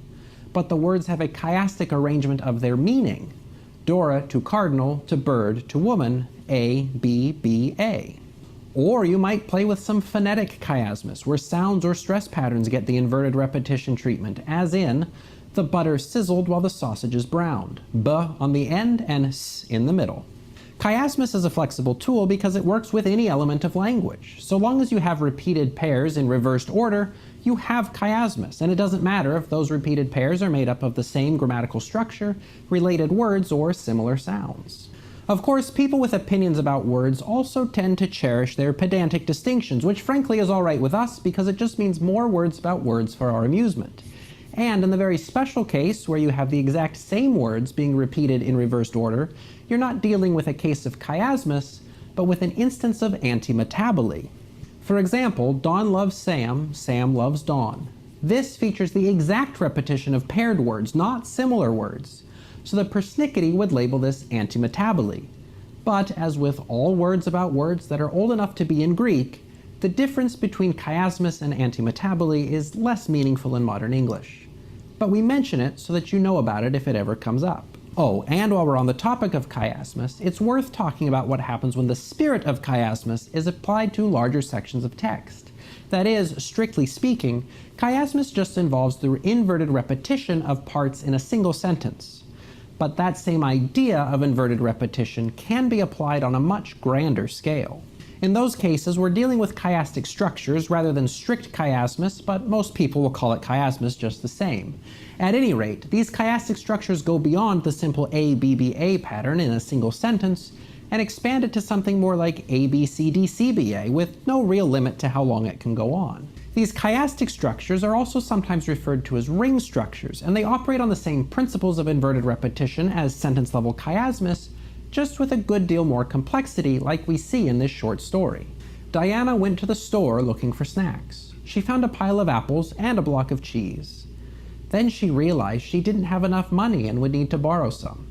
but the words have a chiastic arrangement of their meaning. Dora to cardinal to bird to woman, A, B, B, A. Or you might play with some phonetic chiasmus, where sounds or stress patterns get the inverted repetition treatment, as in, the butter sizzled while the sausage is browned. B on the end and S in the middle. Chiasmus is a flexible tool because it works with any element of language. So long as you have repeated pairs in reversed order, you have chiasmus, and it doesn't matter if those repeated pairs are made up of the same grammatical structure, related words, or similar sounds. Of course, people with opinions about words also tend to cherish their pedantic distinctions, which frankly is alright with us because it just means more words about words for our amusement. And in the very special case where you have the exact same words being repeated in reversed order, you're not dealing with a case of chiasmus, but with an instance of antimetaboly. For example, Dawn loves Sam, Sam loves Dawn. This features the exact repetition of paired words, not similar words. So the persnickety would label this antimetaboly. But as with all words about words that are old enough to be in Greek, the difference between chiasmus and antimetaboly is less meaningful in modern English. But we mention it so that you know about it if it ever comes up. Oh, and while we're on the topic of chiasmus, it's worth talking about what happens when the spirit of chiasmus is applied to larger sections of text. That is, strictly speaking, chiasmus just involves the inverted repetition of parts in a single sentence. But that same idea of inverted repetition can be applied on a much grander scale. In those cases, we're dealing with chiastic structures rather than strict chiasmus, but most people will call it chiasmus just the same. At any rate, these chiastic structures go beyond the simple ABBA pattern in a single sentence and expand it to something more like ABCDCBA, with no real limit to how long it can go on. These chiastic structures are also sometimes referred to as ring structures, and they operate on the same principles of inverted repetition as sentence-level chiasmus, just with a good deal more complexity like we see in this short story. Diana went to the store looking for snacks. She found a pile of apples and a block of cheese. Then she realized she didn't have enough money and would need to borrow some.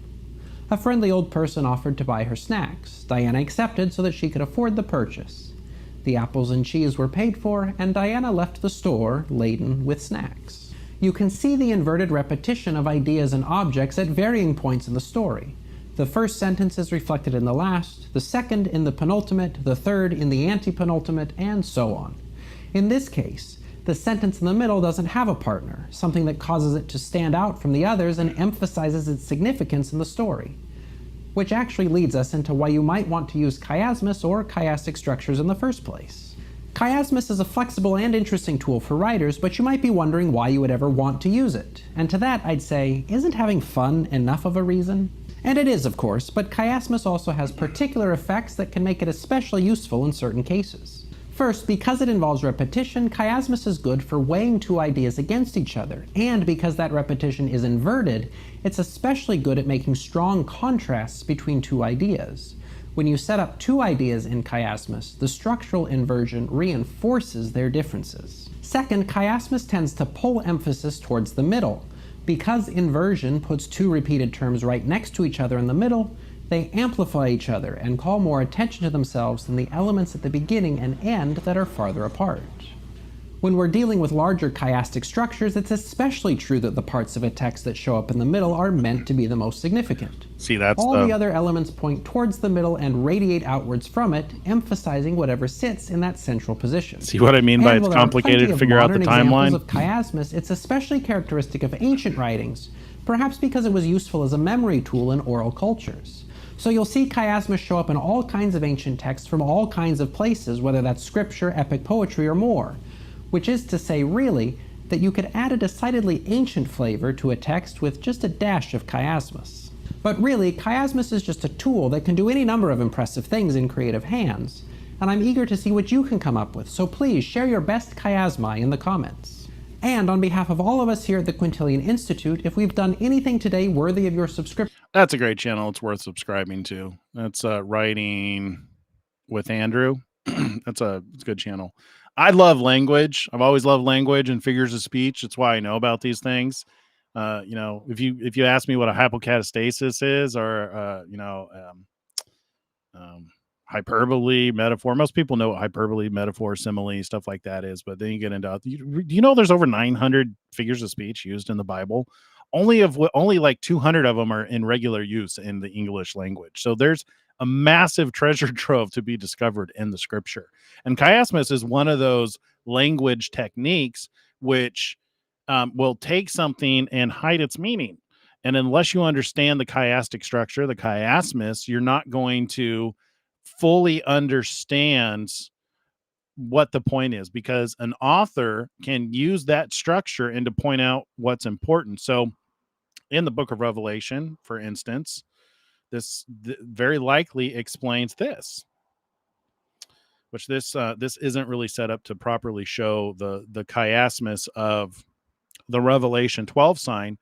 A friendly old person offered to buy her snacks. Diana accepted so that she could afford the purchase. The apples and cheese were paid for, and Diana left the store laden with snacks. You can see the inverted repetition of ideas and objects at varying points in the story. The first sentence is reflected in the last, the second in the penultimate, the third in the antepenultimate, and so on. In this case, the sentence in the middle doesn't have a partner, something that causes it to stand out from the others and emphasizes its significance in the story. Which actually leads us into why you might want to use chiasmus or chiastic structures in the first place. Chiasmus is a flexible and interesting tool for writers, but you might be wondering why you would ever want to use it. And to that I'd say, isn't having fun enough of a reason? And it is, of course, but chiasmus also has particular effects that can make it especially useful in certain cases. First, because it involves repetition, chiasmus is good for weighing two ideas against each other, and because that repetition is inverted, it's especially good at making strong contrasts between two ideas. When you set up two ideas in chiasmus, the structural inversion reinforces their differences. Second, chiasmus tends to pull emphasis towards the middle. Because inversion puts two repeated terms right next to each other in the middle, they amplify each other and call more attention to themselves than the elements at the beginning and end that are farther apart. When we're dealing with larger chiastic structures, it's especially true that the parts of a text that show up in the middle are meant to be the most significant. See, that's all the other elements point towards the middle and radiate outwards from it, emphasizing whatever sits in that central position. See what I mean by it's complicated to figure out the timeline? Of chiasmus, it's especially characteristic of ancient writings, perhaps because it was useful as a memory tool in oral cultures. So you'll see chiasmus show up in all kinds of ancient texts from all kinds of places, whether that's scripture, epic poetry, or more. Which is to say, really, that you could add a decidedly ancient flavor to a text with just a dash of chiasmus. But really, chiasmus is just a tool that can do any number of impressive things in creative hands, and I'm eager to see what you can come up with, so please share your best chiasmi in the comments. And on behalf of all of us here at the Quintillion Institute, if we've done anything today worthy of your subscription... That's a great channel. It's worth subscribing to. That's Writing with Andrew. It's a good channel. I love language. I've always loved language and figures of speech. It's why I know about these things. If you ask me what a hypocatastasis is, or hyperbole, metaphor, most people know what hyperbole, metaphor, simile, stuff like that is. But then you get into, do you know there's over 900 figures of speech used in the Bible? Only like 200 of them are in regular use in the English language. So there's a massive treasure trove to be discovered in the scripture. And chiasmus is one of those language techniques which will take something and hide its meaning. And unless you understand the chiastic structure, the chiasmus, you're not going to fully understand what the point is, because an author can use that structure and to point out what's important. So in the book of Revelation, for instance, this very likely explains this, which this isn't really set up to properly show the chiasmus of the Revelation 12 sign,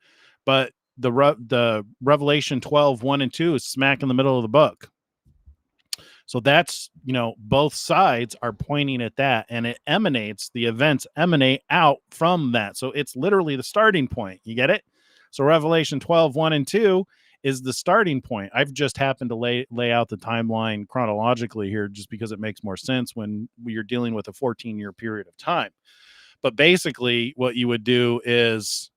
but the Revelation 12, 1 and 2 is smack in the middle of the book. So that's, both sides are pointing at that, and the events emanate out from that. So it's literally the starting point. You get it? So Revelation 12, 1 and 2 is the starting point. I've just happened to lay out the timeline chronologically here just because it makes more sense when you're dealing with a 14-year period of time. But basically what you would do is,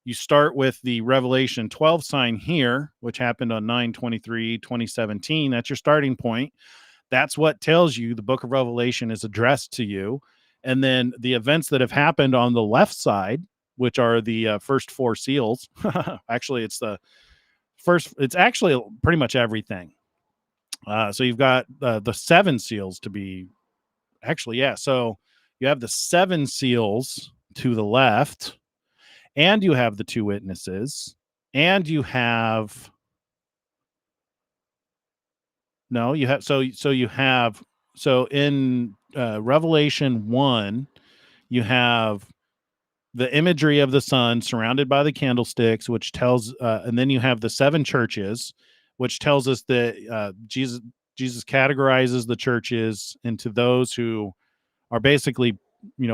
you start with the Revelation 12 sign here, which happened on 9/23/2017. That's your starting point. That's what tells you the book of Revelation is addressed to you. And then the events that have happened on the left side, which are the first four seals. Actually, it's actually pretty much everything. So you've got the seven seals to be So you have the seven seals to the left, and you have the two witnesses, and you have in Revelation 1, you have the imagery of the sun surrounded by the candlesticks, which tells, and then you have the seven churches, which tells us that Jesus categorizes the churches into those who are basically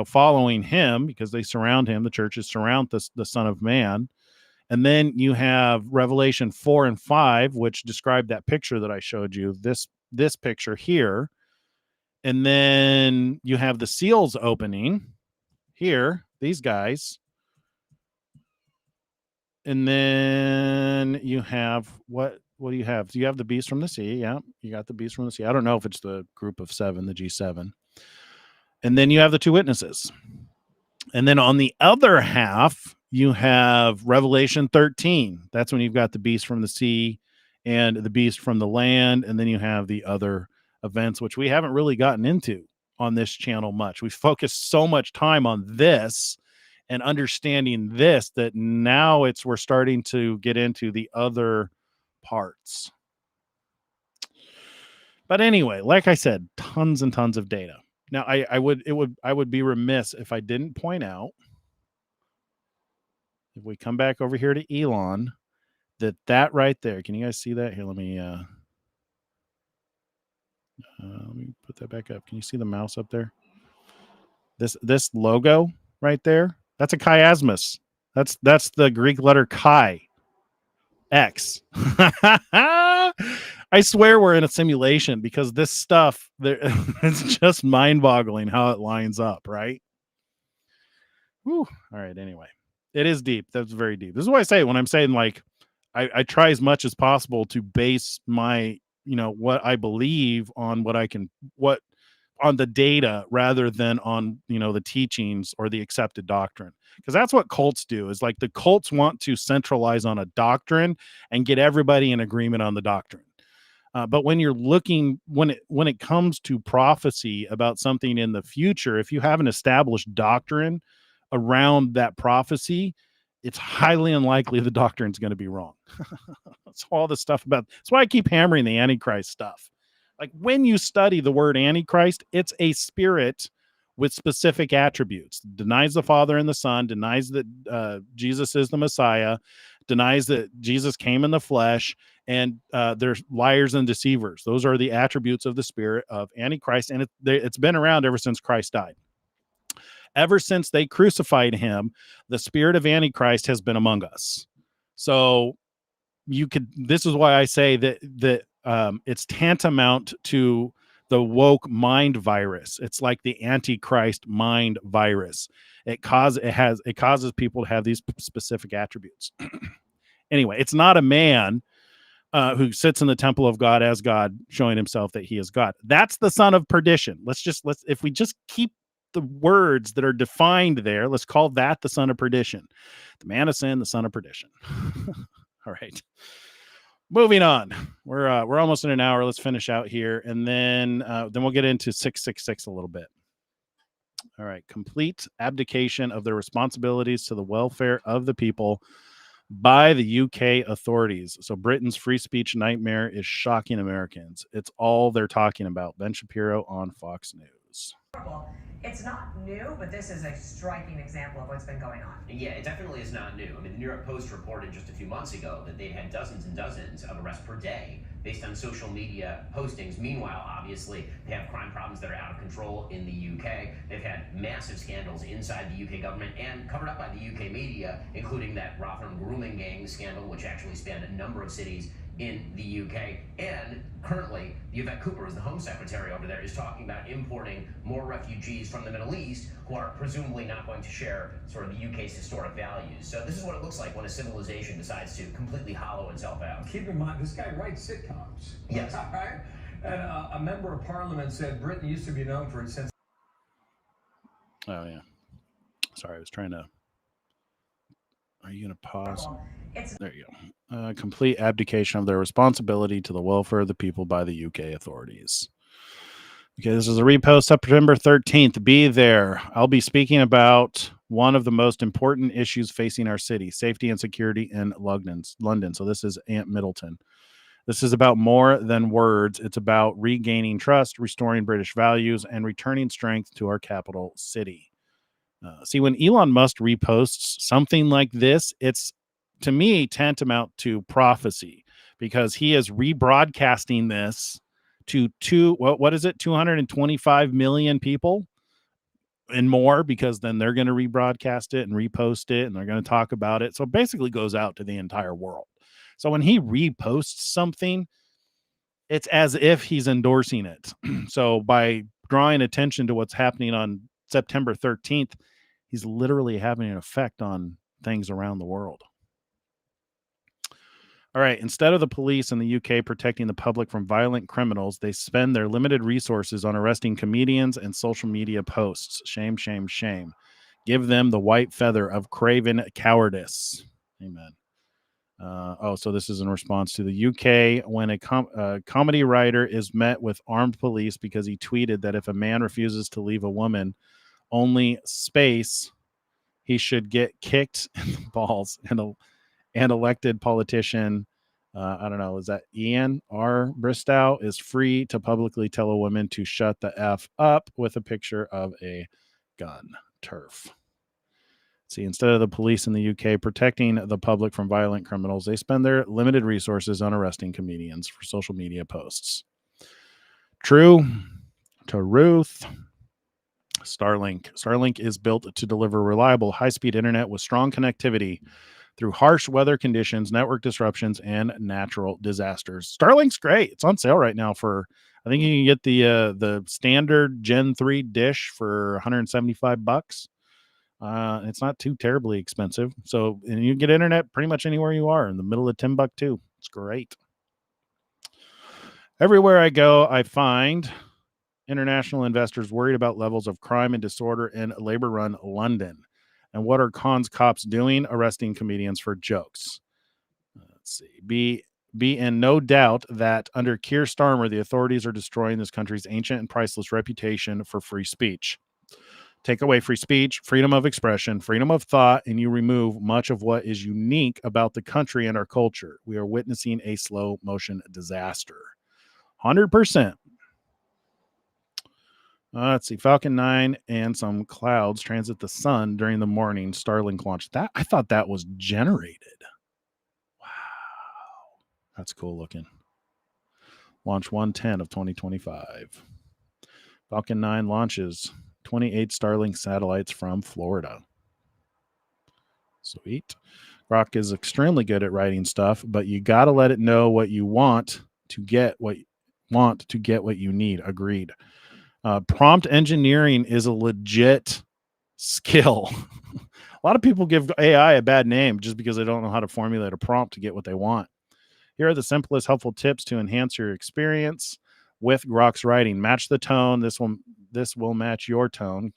following him because they surround him. The churches surround the Son of Man. And then you have Revelation 4 and 5, which describe that picture that I showed you, this picture here. And then you have the seals opening here, these guys. And then you have what do you have? Do you have the beast from the sea? Yeah, you got the beast from the sea. I don't know if it's the group of 7, the G7. And then you have the 2 witnesses. And then on the other half, you have Revelation 13. That's when you've got the beast from the sea and the beast from the land. And then you have the other events, which we haven't really gotten into on this channel much. We focused so much time on this and understanding this that now we're starting to get into the other parts. But anyway, like I said, tons and tons of data. Now I would be remiss if I didn't point out, if we come back over here to Elon, that right there, can you guys see that? Here, let me put that back up. Can you see the mouse up there? This logo right there, that's a chiasmus. That's the Greek letter chi. X. I swear we're in a simulation because this stuff there it's just mind-boggling how it lines up, right? Whew. All right, anyway. It is deep. That's very deep. This is what I say when I'm saying, like, I try as much as possible to base my, what I believe on on the data rather than on, the teachings or the accepted doctrine. Because that's what cults do, is like the cults want to centralize on a doctrine and get everybody in agreement on the doctrine. But when you're looking, when it comes to prophecy about something in the future, if you have an established doctrine around that prophecy, it's highly unlikely the doctrine's going to be wrong. That's all the stuff about. That's why I keep hammering the Antichrist stuff. Like when you study the word Antichrist, it's a spirit with specific attributes. Denies the Father and the Son, denies that Jesus is the Messiah, denies that Jesus came in the flesh, and there's liars and deceivers. Those are the attributes of the spirit of Antichrist, and it's been around ever since Christ died. Ever since they crucified him, the spirit of Antichrist has been among us. So this is why I say that it's tantamount to the woke mind virus. It's like the Antichrist mind virus. It causes people to have these specific attributes. Anyway, it's not a man who sits in the temple of God as God, showing himself that he is God. That's the son of perdition. If we just keep the words that are defined there, let's call that the son of perdition. The man of sin, the son of perdition. All right. Moving on. We're almost in an hour. Let's finish out here, and then we'll get into 666 a little bit. All right. Complete abdication of their responsibilities to the welfare of the people by the UK authorities. So Britain's free speech nightmare is shocking Americans. It's all they're talking about. Ben Shapiro on Fox News. It's not new, but this is a striking example of what's been going on. Yeah, it definitely is not new. I mean, the New York Post reported just a few months ago that they'd had dozens and dozens of arrests per day based on social media postings. Meanwhile, obviously, they have crime problems that are out of control in the UK. They've had massive scandals inside the UK government and covered up by the UK media, including that Rotherham grooming gang scandal, which actually spanned a number of cities in the UK. And currently, Yvette Cooper, as the Home Secretary over there, is talking about importing more refugees from the Middle East who are presumably not going to share sort of the UK's historic values. So this is what it looks like when a civilization decides to completely hollow itself out. Keep in mind, this guy writes sitcoms. Yes. All right? And a member of parliament said Britain used to be known for its sense. Oh, yeah. Sorry, I was trying to... Are you going to pause? There you go. Complete abdication of their responsibility to the welfare of the people by the UK authorities. Okay, this is a repost September 13th. Be there. I'll be speaking about one of the most important issues facing our city, safety and security in London. So this is Aunt Middleton. This is about more than words. It's about regaining trust, restoring British values, and returning strength to our capital city. See, when Elon Musk reposts something like this, it's, to me, tantamount to prophecy, because he is rebroadcasting this to 225 million people. and more, because then they're going to rebroadcast it and repost it, and they're going to talk about it. So it basically goes out to the entire world. So when he reposts something, it's as if he's endorsing it. So by drawing attention to what's happening on September 13th, he's literally having an effect on things around the world. All right. Instead of the police in the UK protecting the public from violent criminals, they spend their limited resources on arresting comedians and social media posts. Shame, shame, shame. Give them the white feather of craven cowardice. Amen. So this is in response to the UK when a comedy writer is met with armed police because he tweeted that if a man refuses to leave a woman only space, he should get kicked in the balls. And elected politician, I don't know, is that Ian R. Bristow, is free to publicly tell a woman to shut the F up with a picture of a gun. Turf. See, instead of the police in the UK protecting the public from violent criminals, they spend their limited resources on arresting comedians for social media posts. True to Ruth. Starlink. Starlink is built to deliver reliable, high-speed internet with strong connectivity through harsh weather conditions, network disruptions, and natural disasters. Starlink's great. It's on sale right now for, I think you can get the standard Gen 3 dish for $175. It's not too terribly expensive. So, and you can get internet pretty much anywhere you are in the middle of Timbuktu. It's great. Everywhere I go, I find international investors worried about levels of crime and disorder in labor-run London. And what are cons cops doing? Arresting comedians for jokes. Let's see. Be in no doubt that under Keir Starmer, the authorities are destroying this country's ancient and priceless reputation for free speech. Take away free speech, freedom of expression, freedom of thought, and you remove much of what is unique about the country and our culture. We are witnessing a slow motion disaster. 100%. Let's see. Falcon 9 and some clouds transit the sun during the morning. Starlink launch. That I thought that was generated. Wow. That's cool looking. Launch 110 of 2025. Falcon 9 launches 28 Starlink satellites from Florida. Sweet. Grok is extremely good at writing stuff, but you got to let it know what you want to get what you need. Agreed. Prompt engineering is a legit skill. A lot of people give AI a bad name just because they don't know how to formulate a prompt to get what they want. Here are the simplest helpful tips to enhance your experience with Grok's writing. Match the tone. This will match your tone.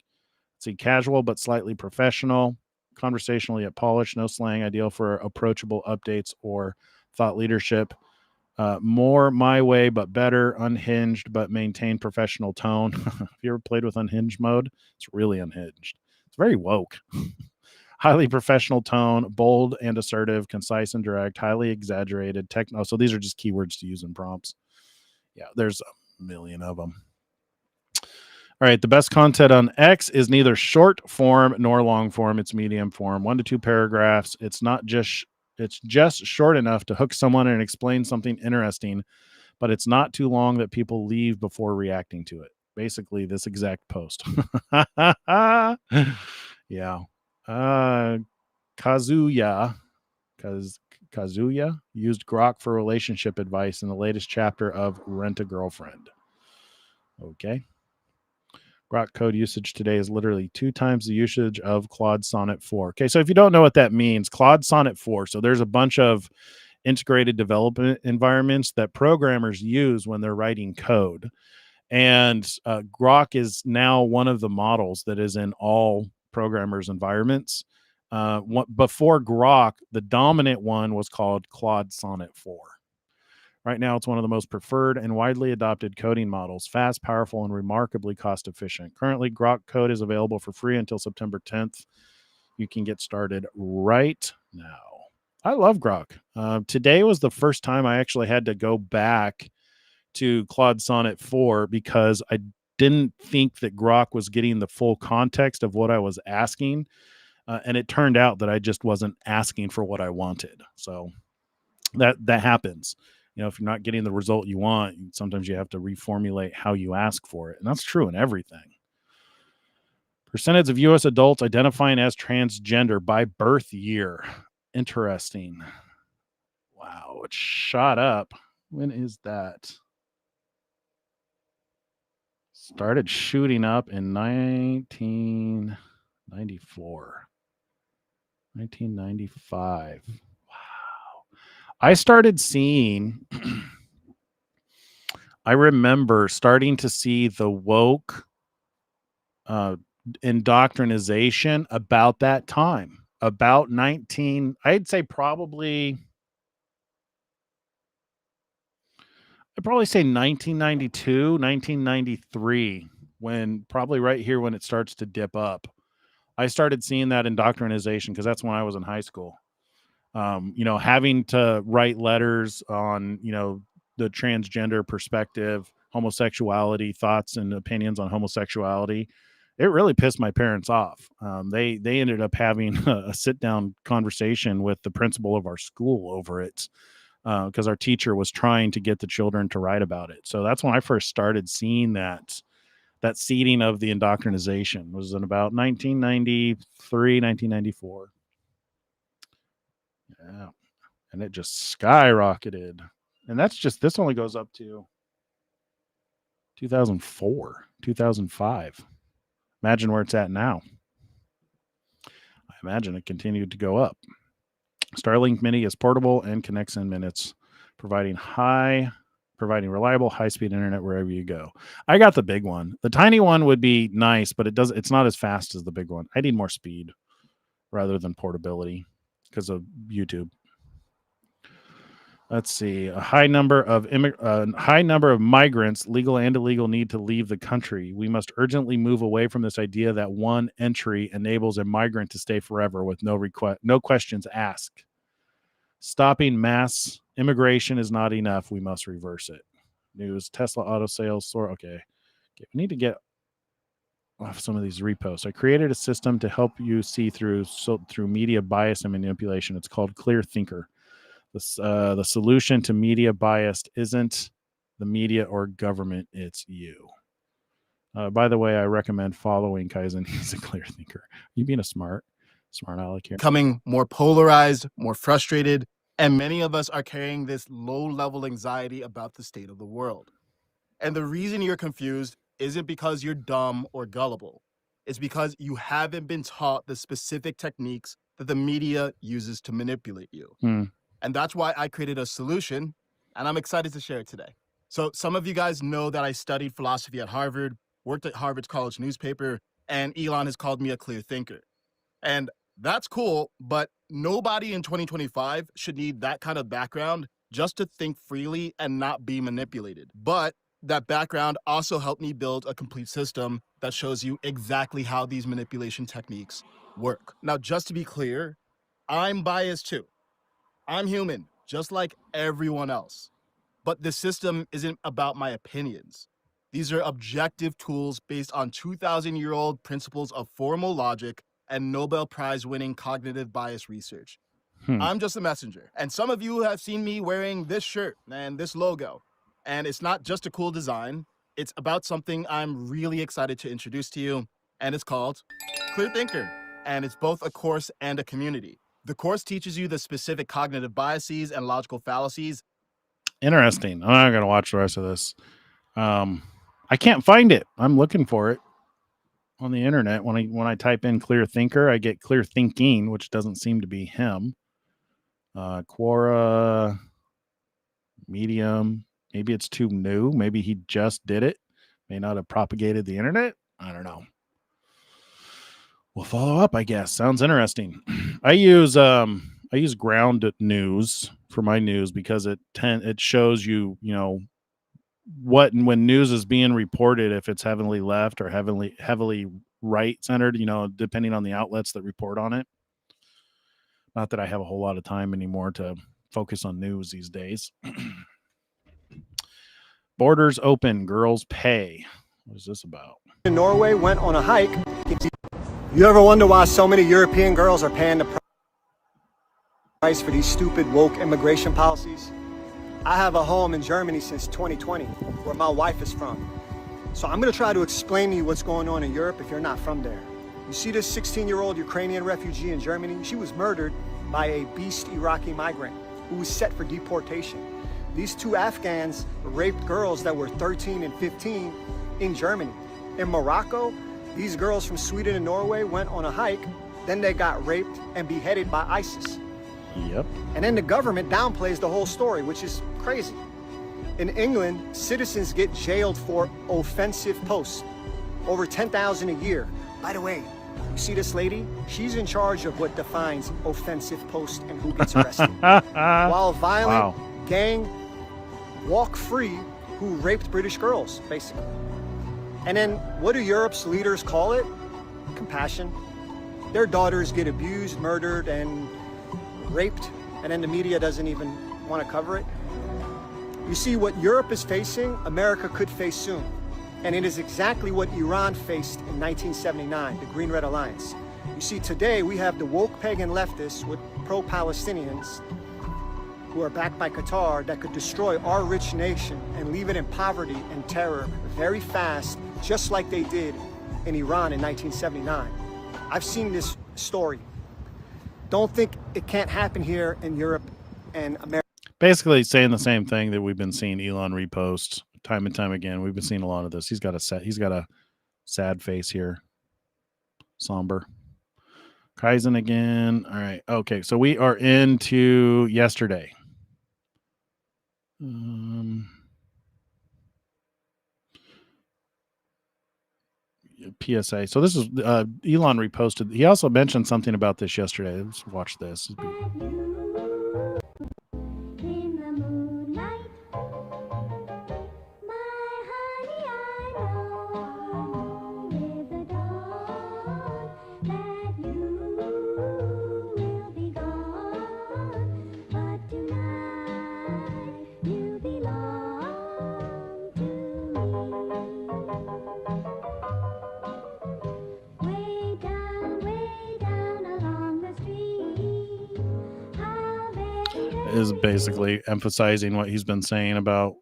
See, casual but slightly professional, conversational yet polished, no slang, ideal for approachable updates or thought leadership. More my way, but better. Unhinged, but maintain professional tone. Have you ever played with unhinged mode? It's really unhinged. It's very woke. Highly professional tone, bold and assertive, concise and direct, highly exaggerated, techno. So these are just keywords to use in prompts. Yeah, there's a million of them. All right, the best content on X is neither short form nor long form. It's medium form, 1 to 2 paragraphs. It's just short enough to hook someone and explain something interesting, but it's not too long that people leave before reacting to it. Basically, this exact post. Yeah. Kazuya used Grok for relationship advice in the latest chapter of Rent a Girlfriend. Okay. Grok code usage today is literally 2 times the usage of Claude Sonnet 4. Okay, so if you don't know what that means, Claude Sonnet 4, so there's a bunch of integrated development environments that programmers use when they're writing code. And Grok is now one of the models that is in all programmers' environments. Before Grok, the dominant one was called Claude Sonnet 4. Right now, it's one of the most preferred and widely adopted coding models, fast, powerful, and remarkably cost-efficient. Currently, Grok code is available for free until September 10th. You can get started right now. I love Grok. Today was the first time I actually had to go back to Claude Sonnet 4 because I didn't think that Grok was getting the full context of what I was asking. And it turned out that I just wasn't asking for what I wanted. So that happens. You know, if you're not getting the result you want, sometimes you have to reformulate how you ask for it. And that's true in everything. Percentage of U.S. adults identifying as transgender by birth year. Interesting. Wow, it shot up. When is that? Started shooting up in 1994. 1995. Wow. I started seeing, I remember starting to see the woke indoctrination about that time, about I'd say probably, I'd probably say 1992, 1993, when probably right here when it starts to dip up. I started seeing that indoctrination because that's when I was in high school. Having to write letters on, the transgender perspective, homosexuality, thoughts and opinions on homosexuality. It really pissed my parents off. They ended up having a sit-down conversation with the principal of our school over it because our teacher was trying to get the children to write about it. So that's when I first started seeing that seeding of the indoctrination was in about 1993, 1994. Yeah. And it just skyrocketed. And this only goes up to 2004, 2005. Imagine where it's at now. I imagine it continued to go up. Starlink Mini is portable and connects in minutes, providing reliable high-speed internet wherever you go. I got the big one. The tiny one would be nice, but it's not as fast as the big one. I need more speed rather than portability because of YouTube. Let's see. A high number of migrants, legal and illegal, need to leave the country. We must urgently move away from this idea that one entry enables a migrant to stay forever with no questions asked. Stopping mass immigration is not enough. We must reverse it. News: Tesla auto sales soar. Okay, we need to get off some of these reposts. I created a system to help you see through media bias and manipulation. It's called Clear Thinker. The solution to media bias isn't the media or government, it's you. By the way, I recommend following Kaizen. He's a clear thinker. You being a smart aleck here. Becoming more polarized, more frustrated, and many of us are carrying this low-level anxiety about the state of the world. And the reason you're confused isn't because you're dumb or gullible. It's because you haven't been taught the specific techniques that the media uses to manipulate you. And that's why I created a solution, and I'm excited to share it today. So some of you guys know that I studied philosophy at Harvard, worked at Harvard's college newspaper, and Elon has called me a clear thinker. And that's cool, but nobody in 2025 should need that kind of background just to think freely and not be manipulated. But that background also helped me build a complete system that shows you exactly how these manipulation techniques work. Now, just to be clear, I'm biased too. I'm human, just like everyone else. But the system isn't about my opinions. These are objective tools based on 2,000-year-old principles of formal logic and Nobel Prize-winning cognitive bias research. I'm just a messenger. And some of you have seen me wearing this shirt and this logo. And it's not just a cool design. It's about something I'm really excited to introduce to you. And it's called Clear Thinker. And it's both a course and a community. The course teaches you the specific cognitive biases and logical fallacies. Interesting. I'm not going to watch the rest of this. I can't find it. I'm looking for it on the internet. When I type in Clear Thinker, I get Clear Thinking, which doesn't seem to be him. Quora, Medium. Maybe it's too new. Maybe he just did it. May not have propagated the internet. I don't know. We'll follow up, I guess. Sounds interesting. I use Ground News for my news because it shows you what and when news is being reported, if it's heavily left or heavily right centered, depending on the outlets that report on it. Not that I have a whole lot of time anymore to focus on news these days. Borders open, girls pay. What is this about? In Norway, went on a hike. You ever wonder why so many European girls are paying the price for these stupid woke immigration policies? I have a home in Germany since 2020, where my wife is from. So I'm gonna try to explain to you what's going on in Europe if you're not from there. You see this 16-year-old Ukrainian refugee in Germany? She was murdered by a beast Iraqi migrant who was set for deportation. These two Afghans raped girls that were 13 and 15 in Germany. In Morocco, these girls from Sweden and Norway went on a hike, then they got raped and beheaded by ISIS. Yep. And then the government downplays the whole story, which is crazy. In England, citizens get jailed for offensive posts, over 10,000 a year. By the way, you see this lady? She's in charge of what defines offensive post and who gets arrested. While violent gang walk free who raped British girls, basically. And then what do Europe's leaders call it? Compassion. Their daughters get abused, murdered, and raped, and then the media doesn't even want to cover it. You see, what Europe is facing, America could face soon. And it is exactly what Iran faced in 1979, the Green-Red Alliance. You see, today we have the woke pagan leftists with pro-Palestinians who are backed by Qatar that could destroy our rich nation and leave it in poverty and terror very fast, just like they did in Iran in 1979. I've seen this story. Don't think it can't happen here in Europe and America. Basically saying the same thing that we've been seeing Elon repost time and time again. We've been seeing a lot of this. He's got a sad face here. Somber. Kaizen again. All right. Okay. So we are into yesterday. PSA. So this is Elon reposted. He also mentioned something about this yesterday. Let's watch this. Is basically emphasizing what he's been saying about,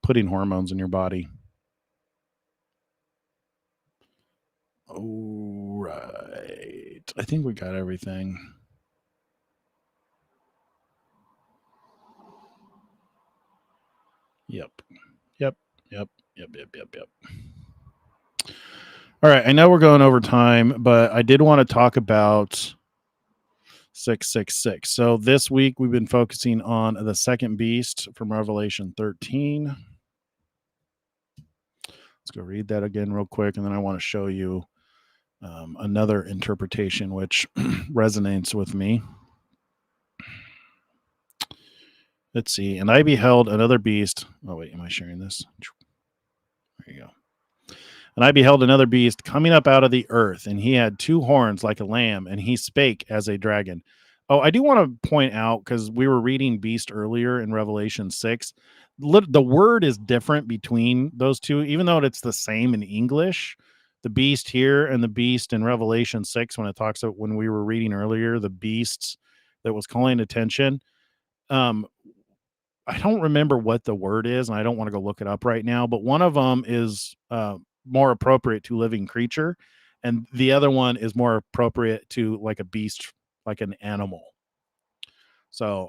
putting hormones in your body. All right. I think we got everything. Yep. All right. I know we're going over time, but I did want to talk about 666. So this week we've been focusing on the second beast from Revelation 13. Let's go read that again real quick, and then I want to show you another interpretation which resonates with me. Let's see. And I beheld another beast. Oh wait, am I sharing this? There you go. And I beheld another beast coming up out of the earth, and he had two horns like a lamb, and he spake as a dragon. Oh, I do want to point out, because we were reading beast earlier in Revelation 6. The word is different between those two, even though it's the same in English. The beast here and the beast in Revelation 6, when it talks about, when we were reading earlier, the beasts that was calling attention. I don't remember what the word is, and I don't want to go look it up right now, but one of them is more appropriate to living creature, and the other one is more appropriate to like a beast, like an animal. So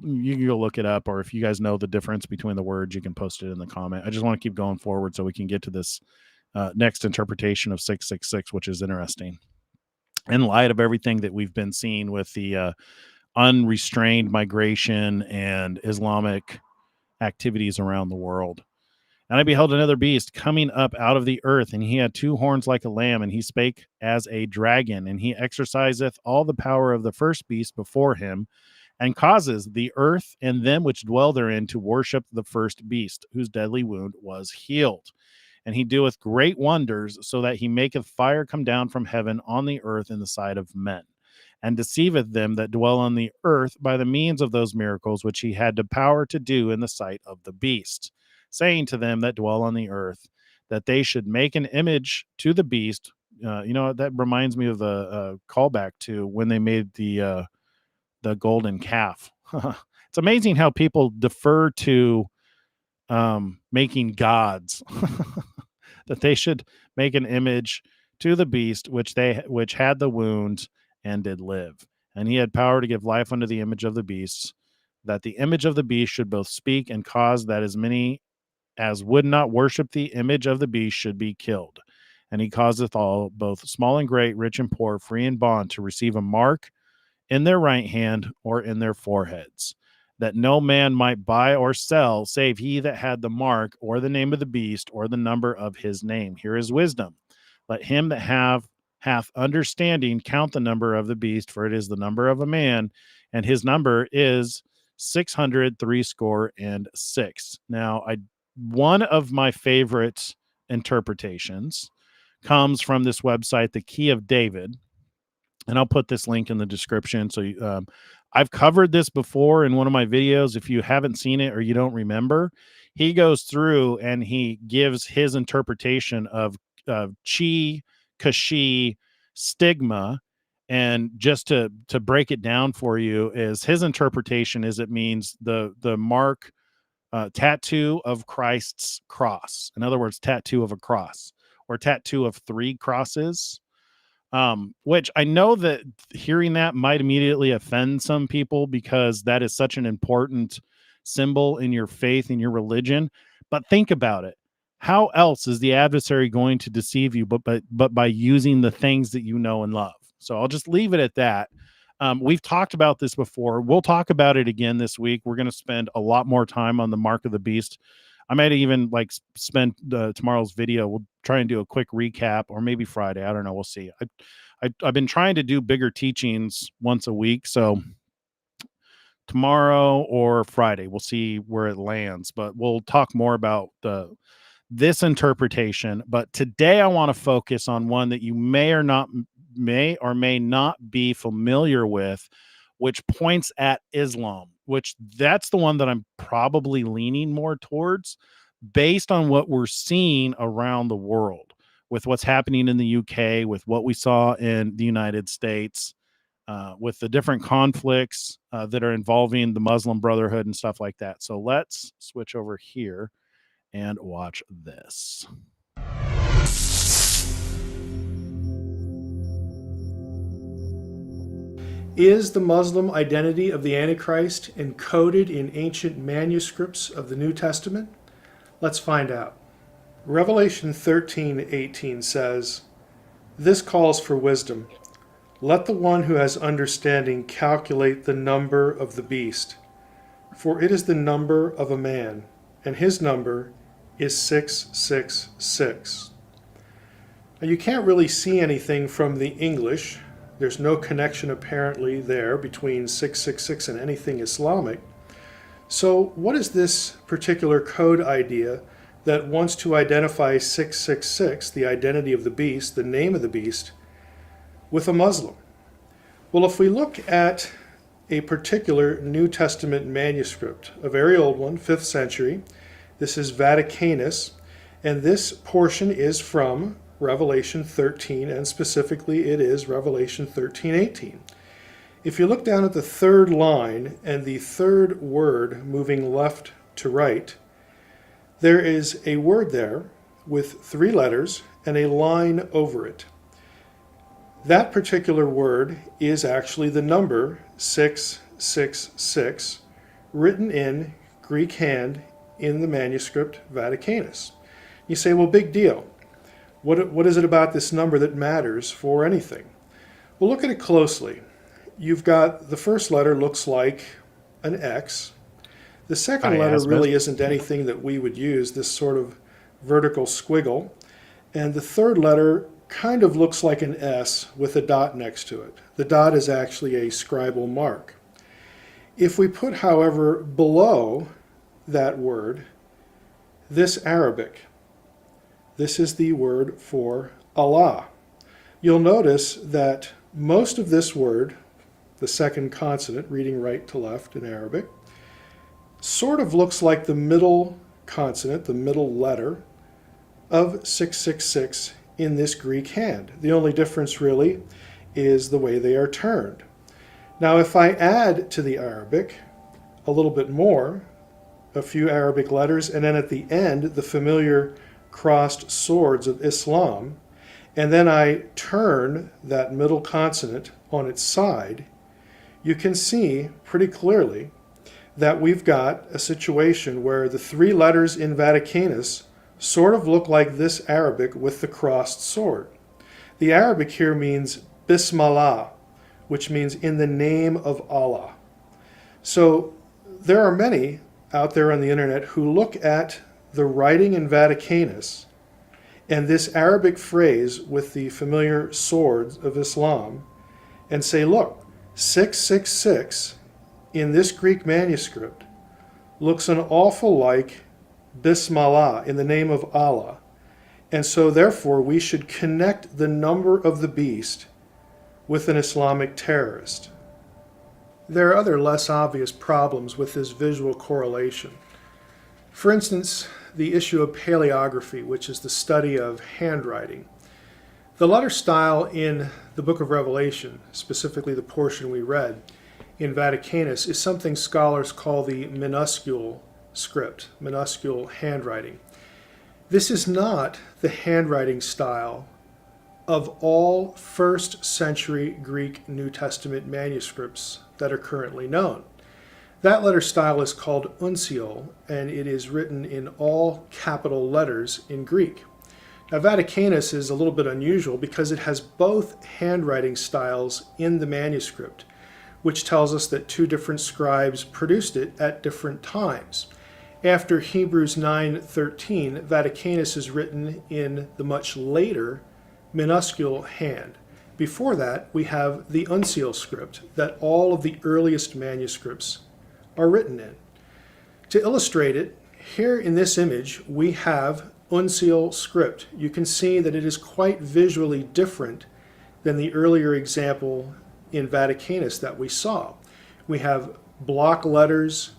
you can go look it up, or if you guys know the difference between the words, you can post it in the comment. I just want to keep going forward so we can get to this next interpretation of 666, which is interesting in light of everything that we've been seeing with the unrestrained migration and Islamic activities around the world. And I beheld another beast coming up out of the earth, and he had two horns like a lamb, and he spake as a dragon, and he exerciseth all the power of the first beast before him, and causes the earth and them which dwell therein to worship the first beast, whose deadly wound was healed. And he doeth great wonders, so that he maketh fire come down from heaven on the earth in the sight of men, and deceiveth them that dwell on the earth by the means of those miracles which he had the power to do in the sight of the beast, saying to them that dwell on the earth that they should make an image to the beast. That reminds me of the callback to when they made the golden calf. It's amazing how people defer to making gods, that they should make an image to the beast which had the wound and did live. And he had power to give life unto the image of the beast, that the image of the beast should both speak and cause that as many as would not worship the image of the beast should be killed. And he causeth all, both small and great, rich and poor, free and bond, to receive a mark in their right hand or in their foreheads, that no man might buy or sell, save he that had the mark or the name of the beast or the number of his name. Here is wisdom. Let him that hath understanding count the number of the beast, for it is the number of a man, and his number is 666. Now, one of my favorite interpretations comes from this website, the Key of David, and I'll put this link in the description. So I've covered this before in one of my videos. If you haven't seen it or you don't remember, he goes through and he gives his interpretation of chi, kashi, stigma. And just to break it down for you, is his interpretation is it means the mark, tattoo of Christ's cross. In other words, tattoo of a cross, or tattoo of 3 crosses. Which I know that hearing that might immediately offend some people, because that is such an important symbol in your faith, in your religion. But think about it. How else is the adversary going to deceive you but by using the things that you know and love? So I'll just leave it at that. We've talked about this before. We'll talk about it again this week. We're going to spend a lot more time on the mark of the beast. I might even spend tomorrow's video. We'll try and do a quick recap, or maybe Friday. I don't know. We'll see. I've been trying to do bigger teachings once a week. So tomorrow or Friday, we'll see where it lands, but we'll talk more about this interpretation. But today I want to focus on one that you may or may not be familiar with, which points at Islam, which that's the one that I'm probably leaning more towards based on what we're seeing around the world, with what's happening in the UK, with what we saw in the United States, with the different conflicts that are involving the Muslim Brotherhood and stuff like that. So let's switch over here and watch this. Is the Muslim identity of the Antichrist encoded in ancient manuscripts of the New Testament? Let's find out. Revelation 13:18 says, "This calls for wisdom. Let the one who has understanding calculate the number of the beast, for it is the number of a man, and his number is 666. Now, you can't really see anything from the English. There's no connection apparently there between 666 and anything Islamic. So what is this particular code idea that wants to identify 666, the identity of the beast, the name of the beast, with a Muslim? Well, if we look at a particular New Testament manuscript, a very old one, 5th century, this is Vaticanus, and this portion is from Revelation 13, and specifically it is Revelation 13:18. If you look down at the 3rd line and the 3rd word moving left to right, there is a word there with 3 letters and a line over it. That particular word is actually the number 666, written in Greek hand in the manuscript Vaticanus. You say, well, big deal. What is it about this number that matters for anything? Well, look at it closely. You've got the first letter looks like an X. The second letter really isn't anything that we would use, this sort of vertical squiggle. And the third letter kind of looks like an S with a dot next to it. The dot is actually a scribal mark. If we put, however, below that word, this Arabic, this is the word for Allah. You'll notice that most of this word, the second consonant, reading right to left in Arabic, sort of looks like the middle consonant, the middle letter of 666 in this Greek hand. The only difference really is the way they are turned. Now, if I add to the Arabic a little bit more, a few Arabic letters, and then at the end, the familiar crossed swords of Islam, and then I turn that middle consonant on its side, you can see pretty clearly that we've got a situation where the three letters in Vaticanus sort of look like this Arabic with the crossed sword. The Arabic here means Bismillah, which means in the name of Allah. So there are many out there on the internet who look at the writing in Vaticanus and this Arabic phrase with the familiar swords of Islam and say, look, 666 in this Greek manuscript looks an awful like Bismillah, in the name of Allah. And so therefore we should connect the number of the beast with an Islamic terrorist. There are other less obvious problems with this visual correlation. For instance, the issue of paleography, which is the study of handwriting. The letter style in the book of Revelation, specifically the portion we read in Vaticanus, is something scholars call the minuscule script, minuscule handwriting. This is not the handwriting style of all first century Greek New Testament manuscripts that are currently known. That letter style is called uncial, and it is written in all capital letters in Greek. Now, Vaticanus is a little bit unusual because it has both handwriting styles in the manuscript, which tells us that two different scribes produced it at different times. After Hebrews 9:13, Vaticanus is written in the much later minuscule hand. Before that, we have the uncial script that all of the earliest manuscripts are written in. To illustrate it, here in this image, we have uncial script. You can see that it is quite visually different than the earlier example in Vaticanus that we saw. We have block letters,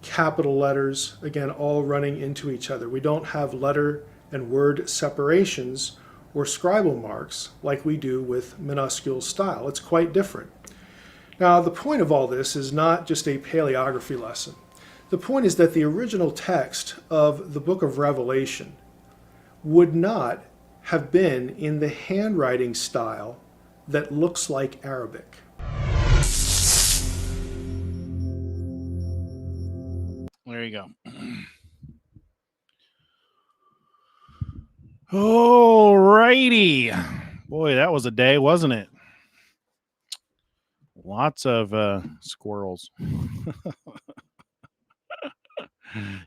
capital letters, again, all running into each other. We don't have letter and word separations or scribal marks like we do with minuscule style. It's quite different. Now, the point of all this is not just a paleography lesson. The point is that the original text of the book of Revelation would not have been in the handwriting style that looks like Arabic. There you go. All righty. Boy, that was a day, wasn't it? Lots of squirrels.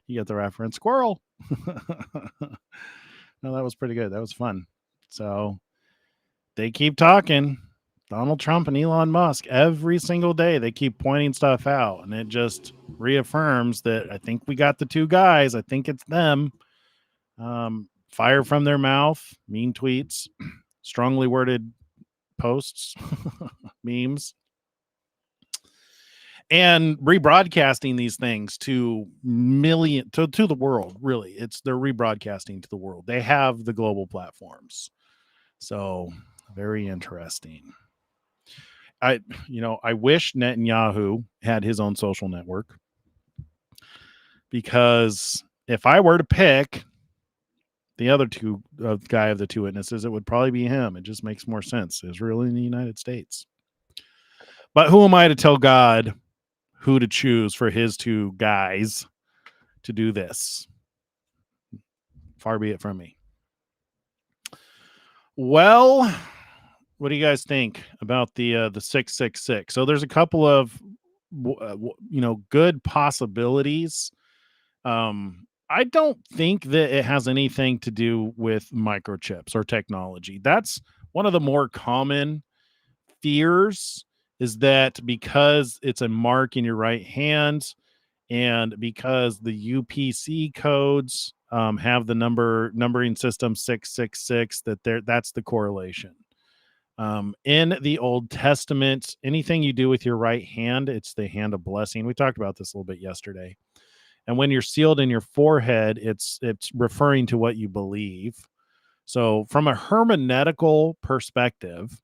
You get the reference. Squirrel. No, that was pretty good. That was fun. So they keep talking. Donald Trump and Elon Musk, every single day, they keep pointing stuff out. And it just reaffirms that I think we got the two guys. I think it's them. Fire from their mouth, mean tweets, strongly worded posts, memes, and rebroadcasting these things to the world. Really, they're rebroadcasting to the world. They have the global platforms, so very interesting. I wish Netanyahu had his own social network, because if I were to pick the other two guy of the two witnesses, it would probably be him. It just makes more sense. Israel in the United States. But who am I to tell God who to choose for his two guys to do this? Far be it from me. Well, what do you guys think about the 666? So there's a couple of good possibilities. I don't think that it has anything to do with microchips or technology. That's one of the more common fears, is that because it's a mark in your right hand and because the UPC codes have the numbering system 666, that's the correlation. In the Old Testament, anything you do with your right hand, it's the hand of blessing. We talked about this a little bit yesterday. And when you're sealed in your forehead, it's referring to what you believe. So from a hermeneutical perspective,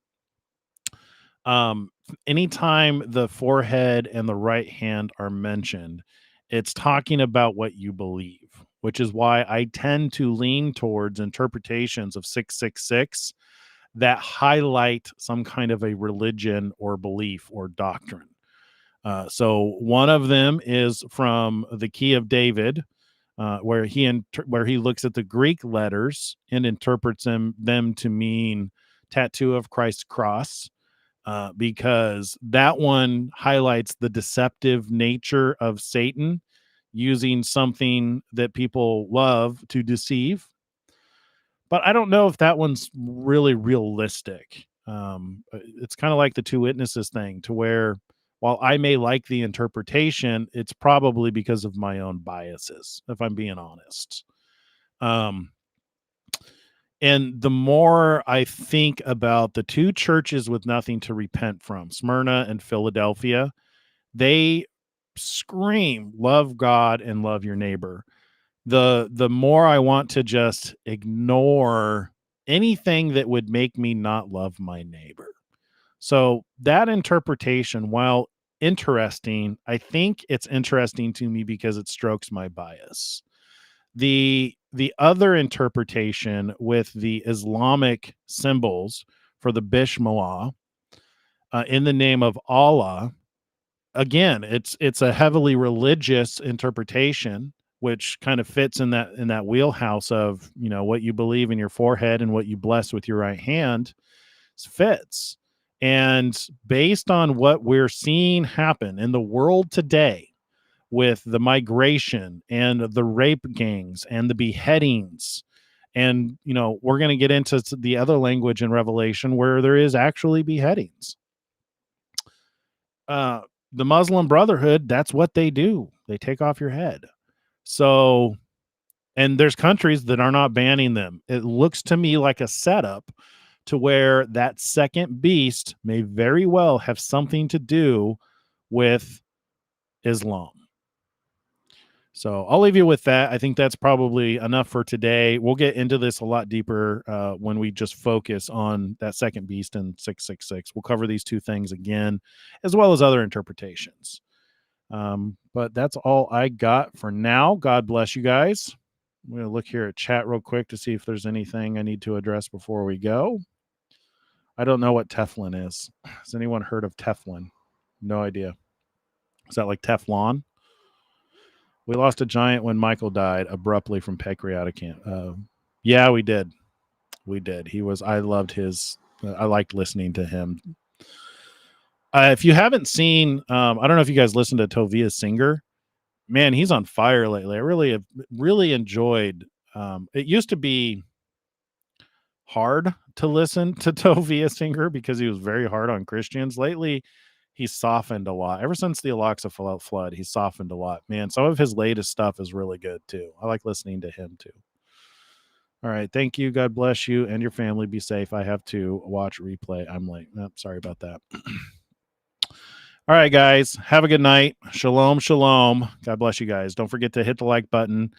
anytime the forehead and the right hand are mentioned, it's talking about what you believe, which is why I tend to lean towards interpretations of 666 that highlight some kind of a religion or belief or doctrine. So one of them is from the Key of David, where he looks at the Greek letters and interprets them to mean tattoo of Christ's cross, because that one highlights the deceptive nature of Satan using something that people love to deceive. But I don't know if that one's really realistic. It's kind of like the two witnesses thing, to where while I may like the interpretation, it's probably because of my own biases, if I'm being honest. And the more I think about the two churches with nothing to repent from, Smyrna and Philadelphia, they scream, love God and love your neighbor. The more I want to just ignore anything that would make me not love my neighbor. So that interpretation, while interesting, I think it's interesting to me because it strokes my bias. The other interpretation with the Islamic symbols for the Bismillah, in the name of Allah, again, it's a heavily religious interpretation, which kind of fits in that wheelhouse of, what you believe in your forehead and what you bless with your right hand fits. And based on what we're seeing happen in the world today, with the migration and the rape gangs and the beheadings, and we're going to get into the other language in Revelation where there is actually beheadings. The Muslim Brotherhood, that's what they do. They take off your head. So, and there's countries that are not banning them. It looks to me like a setup to where that second beast may very well have something to do with Islam. So I'll leave you with that. I think that's probably enough for today. We'll get into this a lot deeper when we just focus on that second beast in 666. We'll cover these two things again, as well as other interpretations. But that's all I got for now. God bless you guys. I'm going to look here at chat real quick to see if there's anything I need to address before we go. I don't know what Teflon is. Has anyone heard of Teflon? No idea. Is that like Teflon? We lost a giant when Michael died abruptly from pancreatic cancer. Yeah, we did. We did. I loved I liked listening to him. If you haven't seen, I don't know if you guys listened to Tovia Singer. Man, he's on fire lately. I really enjoyed. It used to be hard to listen to Tovia Singer because he was very hard on Christians. Lately, he's softened a lot. Ever since the Aloxa flood, he's softened a lot. Man, some of his latest stuff is really good too. I like listening to him too. All right. Thank you. God bless you and your family. Be safe. I have to watch replay. I'm late. Sorry about that. All right, guys. Have a good night. Shalom, shalom. God bless you guys. Don't forget to hit the like button.